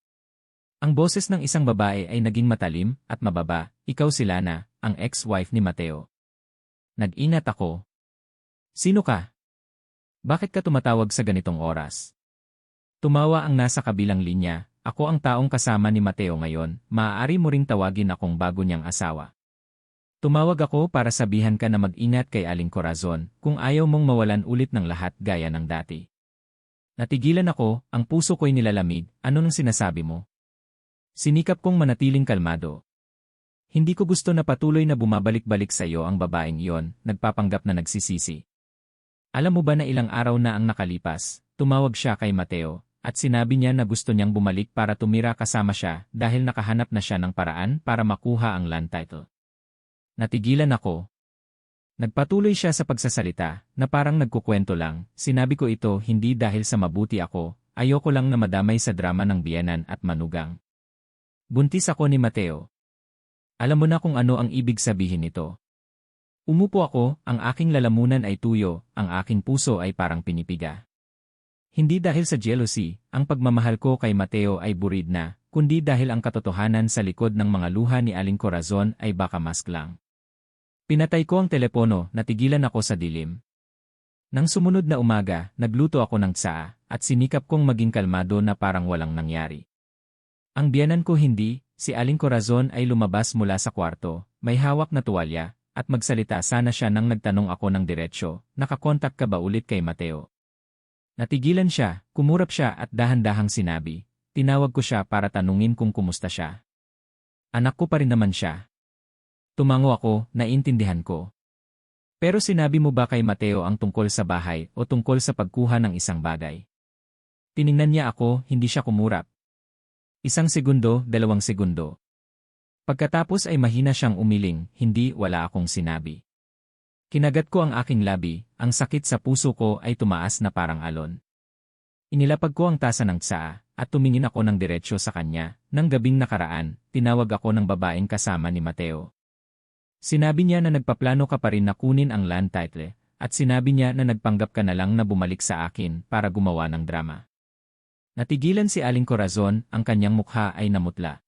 Ang boses ng isang babae ay naging matalim at mababa, ikaw si Lana, ang ex-wife ni Mateo. Nag-inat ako. Sino ka? Bakit ka tumatawag sa ganitong oras? Tumawa ang nasa kabilang linya, ako ang taong kasama ni Mateo ngayon, maaari mo ring tawagin akong bago niyang asawa. Tumawag ako para sabihan ka na mag-ingat kay Aling Corazon kung ayaw mong mawalan ulit ng lahat gaya ng dati. Natigilan ako, ang puso ko'y nilalamig, ano nang sinasabi mo? Sinikap kong manatiling kalmado. Hindi ko gusto na patuloy na bumabalik-balik sa iyo ang babaeng iyon, nagpapanggap na nagsisisi. Alam mo ba na ilang araw na ang nakalipas, tumawag siya kay Mateo, at sinabi niya na gusto niyang bumalik para tumira kasama siya dahil nakahanap na siya ng paraan para makuha ang land title. Natigilan ako. Nagpatuloy siya sa pagsasalita, na parang nagkukwento lang, sinabi ko ito hindi dahil sa mabuti ako, ayoko lang na madamay sa drama ng biyenan at manugang. Buntis ako ni Mateo. Alam mo na kung ano ang ibig sabihin nito. Umupo ako, ang aking lalamunan ay tuyo, ang aking puso ay parang pinipiga. Hindi dahil sa jealousy, ang pagmamahal ko kay Mateo ay burid na, kundi dahil ang katotohanan sa likod ng mga luha ni Aling Corazon ay baka mask lang. Pinatay ko ang telepono, natigilan ako sa dilim. Nang sumunod na umaga, nagluto ako ng tsaa, at sinikap kong maging kalmado na parang walang nangyari. Ang biyenan ko hindi, si Aling Corazon ay lumabas mula sa kwarto, may hawak na tuwalya, at magsalita sana siya nang nagtanong ako ng diretsyo, nakakontak ka ba ulit kay Mateo? Natigilan siya, kumurap siya at dahan-dahang sinabi, tinawag ko siya para tanungin kung kumusta siya. Anak ko pa rin naman siya. Tumango ako, naiintindihan ko. Pero sinabi mo ba kay Mateo ang tungkol sa bahay o tungkol sa pagkuha ng isang bagay? Tiningnan niya ako, hindi siya kumurap. 1 segundo, 2 segundo. Pagkatapos ay mahina siyang umiling, hindi, wala akong sinabi. Kinagat ko ang aking labi, ang sakit sa puso ko ay tumaas na parang alon. Inilapag ko ang tasa ng tsaa, at tumingin ako ng diretsyo sa kanya, nang gabing nakaraan, tinawag ako ng babaeng kasama ni Mateo. Sinabi niya na nagpaplano ka pa rin na kunin ang land title, at sinabi niya na nagpanggap ka na lang na bumalik sa akin para gumawa ng drama. Natigilan si Aling Corazon, ang kanyang mukha ay namutla.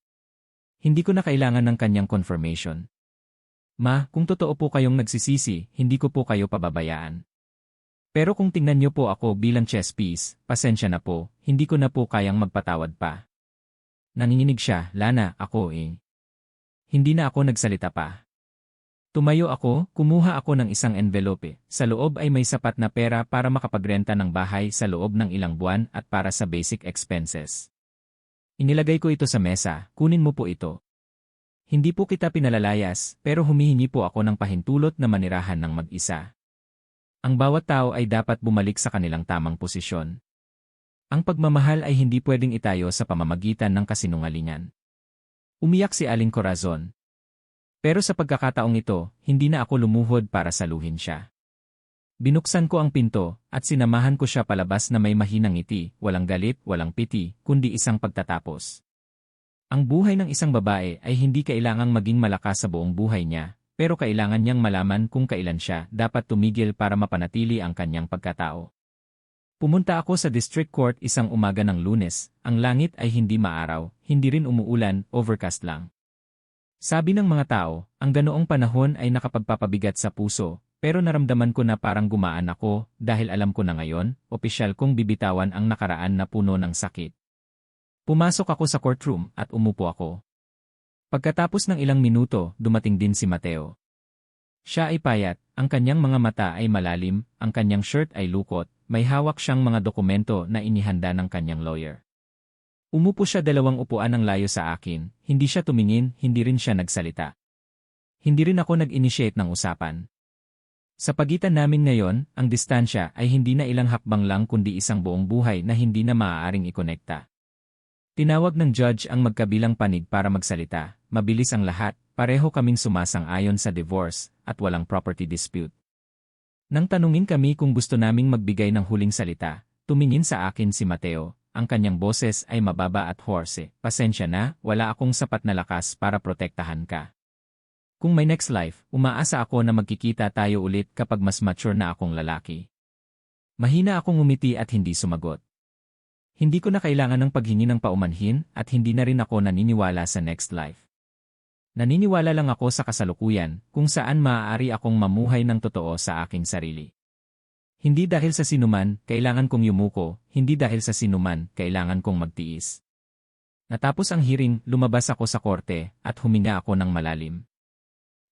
Hindi ko na kailangan ng kanyang confirmation. Ma, kung totoo po kayong nagsisisi, hindi ko po kayo pababayaan. Pero kung tingnan niyo po ako bilang chess piece, pasensya na po, hindi ko na po kayang magpatawad pa. Nanginginig siya, Lana, ako eh. Hindi na ako nagsalita pa. Tumayo ako, kumuha ako ng isang envelope. Sa loob ay may sapat na pera para makapagrenta ng bahay sa loob ng ilang buwan at para sa basic expenses. Inilagay ko ito sa mesa, kunin mo po ito. Hindi po kita pinalalayas, pero humihingi po ako ng pahintulot na manirahan ng mag-isa. Ang bawat tao ay dapat bumalik sa kanilang tamang posisyon. Ang pagmamahal ay hindi pwedeng itayo sa pamamagitan ng kasinungalingan. Umiyak si Aling Corazon. Pero sa pagkakataong ito, hindi na ako lumuhod para saluhin siya. Binuksan ko ang pinto, at sinamahan ko siya palabas na may mahinang ngiti, walang galit, walang piti, kundi isang pagtatapos. Ang buhay ng isang babae ay hindi kailangang maging malakas sa buong buhay niya, pero kailangan niyang malaman kung kailan siya dapat tumigil para mapanatili ang kanyang pagkatao. Pumunta ako sa District Court isang umaga ng Lunes, ang langit ay hindi maaraw, hindi rin umuulan, overcast lang. Sabi ng mga tao, ang ganoong panahon ay nakapagpapabigat sa puso, pero naramdaman ko na parang gumaan ako dahil alam ko na ngayon, opisyal kong bibitawan ang nakaraan na puno ng sakit. Pumasok ako sa courtroom at umupo ako. Pagkatapos ng ilang minuto, dumating din si Mateo. Siya ay payat, ang kanyang mga mata ay malalim, ang kanyang shirt ay lukot, may hawak siyang mga dokumento na inihanda ng kanyang lawyer. Umupo siya 2 upuan ng layo sa akin, hindi siya tumingin, hindi rin siya nagsalita. Hindi rin ako nag-initiate ng usapan. Sa pagitan namin ngayon, ang distansya ay hindi na ilang hakbang lang kundi isang buong buhay na hindi na maaaring ikonekta. Tinawag ng judge ang magkabilang panig para magsalita, mabilis ang lahat, pareho kaming sumasang-ayon sa divorce, at walang property dispute. Nang tanungin kami kung gusto naming magbigay ng huling salita, tumingin sa akin si Mateo. Ang kanyang boses ay mababa at hoarse. Pasensya na, wala akong sapat na lakas para protektahan ka. Kung may next life, umaasa ako na magkikita tayo ulit kapag mas mature na akong lalaki. Mahina akong ngumiti at hindi sumagot. Hindi ko na kailangan ng paghingi ng paumanhin at hindi na rin ako naniniwala sa next life. Naniniwala lang ako sa kasalukuyan kung saan maaari akong mamuhay ng totoo sa aking sarili. Hindi dahil sa sinuman, kailangan kong yumuko, hindi dahil sa sinuman, kailangan kong magtiis. Natapos ang hearing, lumabas ako sa korte at huminga ako ng malalim.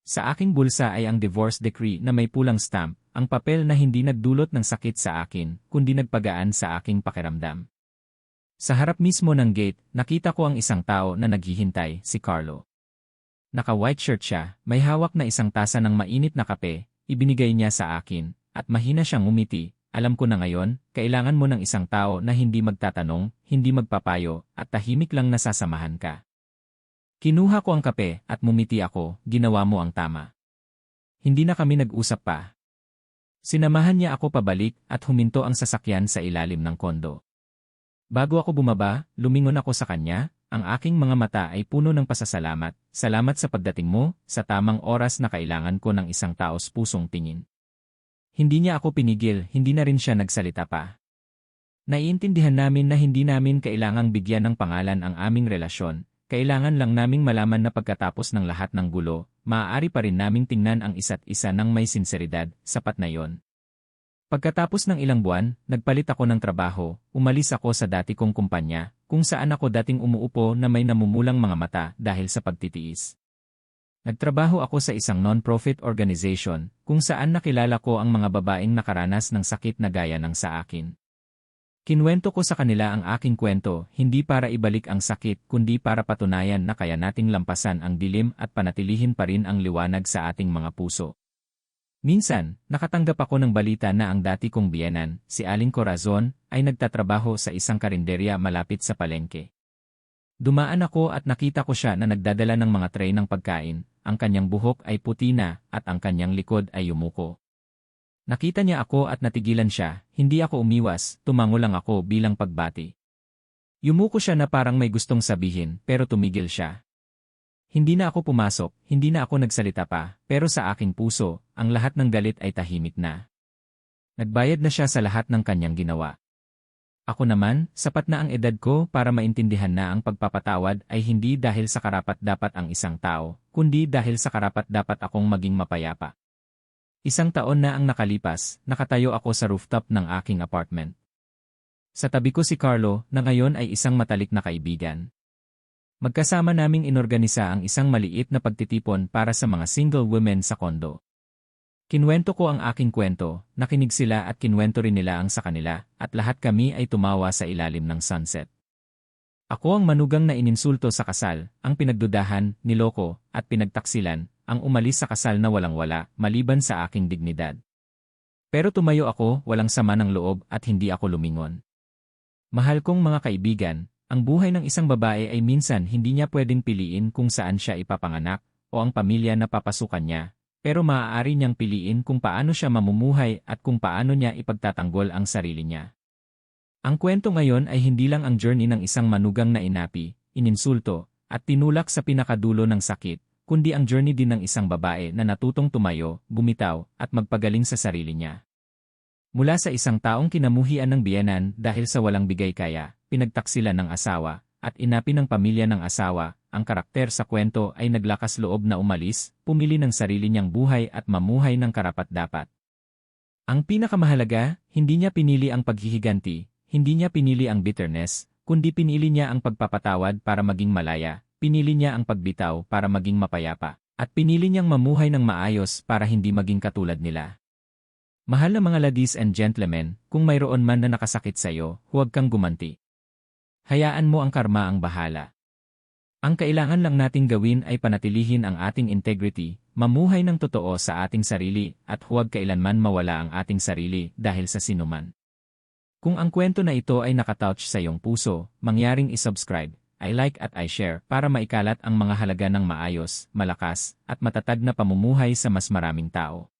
Sa aking bulsa ay ang divorce decree na may pulang stamp, ang papel na hindi nagdulot ng sakit sa akin, kundi nagpagaan sa aking pakiramdam. Sa harap mismo ng gate, nakita ko ang isang tao na naghihintay, si Carlo. Naka-white shirt siya, may hawak na isang tasa ng mainit na kape, ibinigay niya sa akin, at mahina siyang umiti. Alam ko na ngayon, kailangan mo ng isang tao na hindi magtatanong, hindi magpapayo, at tahimik lang nasasamahan ka. Kinuha ko ang kape at mumiti ako, ginawa mo ang tama. Hindi na kami nag-usap pa. Sinamahan niya ako pabalik at huminto ang sasakyan sa ilalim ng kondo. Bago ako bumaba, lumingon ako sa kanya, ang aking mga mata ay puno ng pasasalamat. Salamat sa pagdating mo, sa tamang oras na kailangan ko ng isang taos pusong tingin. Hindi niya ako pinigil, hindi na rin siya nagsalita pa. Naiintindihan namin na hindi namin kailangang bigyan ng pangalan ang aming relasyon, kailangan lang naming malaman na pagkatapos ng lahat ng gulo, maaari pa rin naming tingnan ang isa't isa ng may sinseridad, sapat na yon. Pagkatapos ng ilang buwan, nagpalit ako ng trabaho, umalis ako sa dati kong kumpanya, kung saan ako dating umuupo na may namumulang mga mata dahil sa pagtitiis. Nagtrabaho ako sa isang non-profit organization, kung saan nakilala ko ang mga babaeng nakaranas ng sakit na gaya ng sa akin. Kinwento ko sa kanila ang aking kwento, hindi para ibalik ang sakit kundi para patunayan na kaya nating lampasan ang dilim at panatilihin pa rin ang liwanag sa ating mga puso. Minsan, nakatanggap ako ng balita na ang dati kong biyenan, si Aling Corazon, ay nagtatrabaho sa isang karinderya malapit sa palengke. Dumaan ako at nakita ko siya na nagdadala ng mga tray ng pagkain, ang kanyang buhok ay puti na at ang kanyang likod ay yumuko. Nakita niya ako at natigilan siya, hindi ako umiwas, tumango lang ako bilang pagbati. Yumuko siya na parang may gustong sabihin pero tumigil siya. Hindi na ako pumasok, hindi na ako nagsalita pa, pero sa aking puso, ang lahat ng galit ay tahimik na. Nagbayad na siya sa lahat ng kanyang ginawa. Ako naman, sapat na ang edad ko para maintindihan na ang pagpapatawad ay hindi dahil sa karapat-dapat ang isang tao, kundi dahil sa karapat-dapat akong maging mapayapa. Isang taon na ang nakalipas, nakatayo ako sa rooftop ng aking apartment. Sa tabi ko si Carlo, na ngayon ay isang matalik na kaibigan. Magkasama naming inorganisa ang isang maliit na pagtitipon para sa mga single women sa kondo. Kinwento ko ang aking kwento, nakinig sila at kinwento rin nila ang sa kanila, at lahat kami ay tumawa sa ilalim ng sunset. Ako ang manugang na ininsulto sa kasal, ang pinagdudahan, niloko, at pinagtaksilan, ang umalis sa kasal na walang-wala, maliban sa aking dignidad. Pero tumayo ako, walang sama ng loob at hindi ako lumingon. Mahal kong mga kaibigan, ang buhay ng isang babae ay minsan hindi niya pwedeng piliin kung saan siya ipapanganak o ang pamilya na papasukan niya. Pero maaari niyang piliin kung paano siya mamumuhay at kung paano niya ipagtatanggol ang sarili niya. Ang kwento ngayon ay hindi lang ang journey ng isang manugang na inapi, ininsulto, at tinulak sa pinakadulo ng sakit, kundi ang journey din ng isang babae na natutong tumayo, bumitaw, at magpagaling sa sarili niya. Mula sa isang taong kinamuhian ng biyenan dahil sa walang bigay kaya, pinagtaksilan ng asawa, at inapi ng pamilya ng asawa, ang karakter sa kwento ay naglakas loob na umalis, pumili ng sarili niyang buhay at mamuhay ng karapat-dapat. Ang pinakamahalaga, hindi niya pinili ang paghihiganti, hindi niya pinili ang bitterness, kundi pinili niya ang pagpapatawad para maging malaya, pinili niya ang pagbitaw para maging mapayapa, at pinili niyang mamuhay ng maayos para hindi maging katulad nila. Mahal na mga ladies and gentlemen, kung mayroon man na nakasakit sa iyo, huwag kang gumanti. Hayaan mo ang karma ang bahala. Ang kailangan lang nating gawin ay panatilihin ang ating integrity, mamuhay ng totoo sa ating sarili, at huwag kailanman mawala ang ating sarili dahil sa sinuman. Kung ang kwento na ito ay nakatouch sa iyong puso, mangyaring isubscribe, i-like at i-share para maikalat ang mga halaga ng maayos, malakas, at matatag na pamumuhay sa mas maraming tao.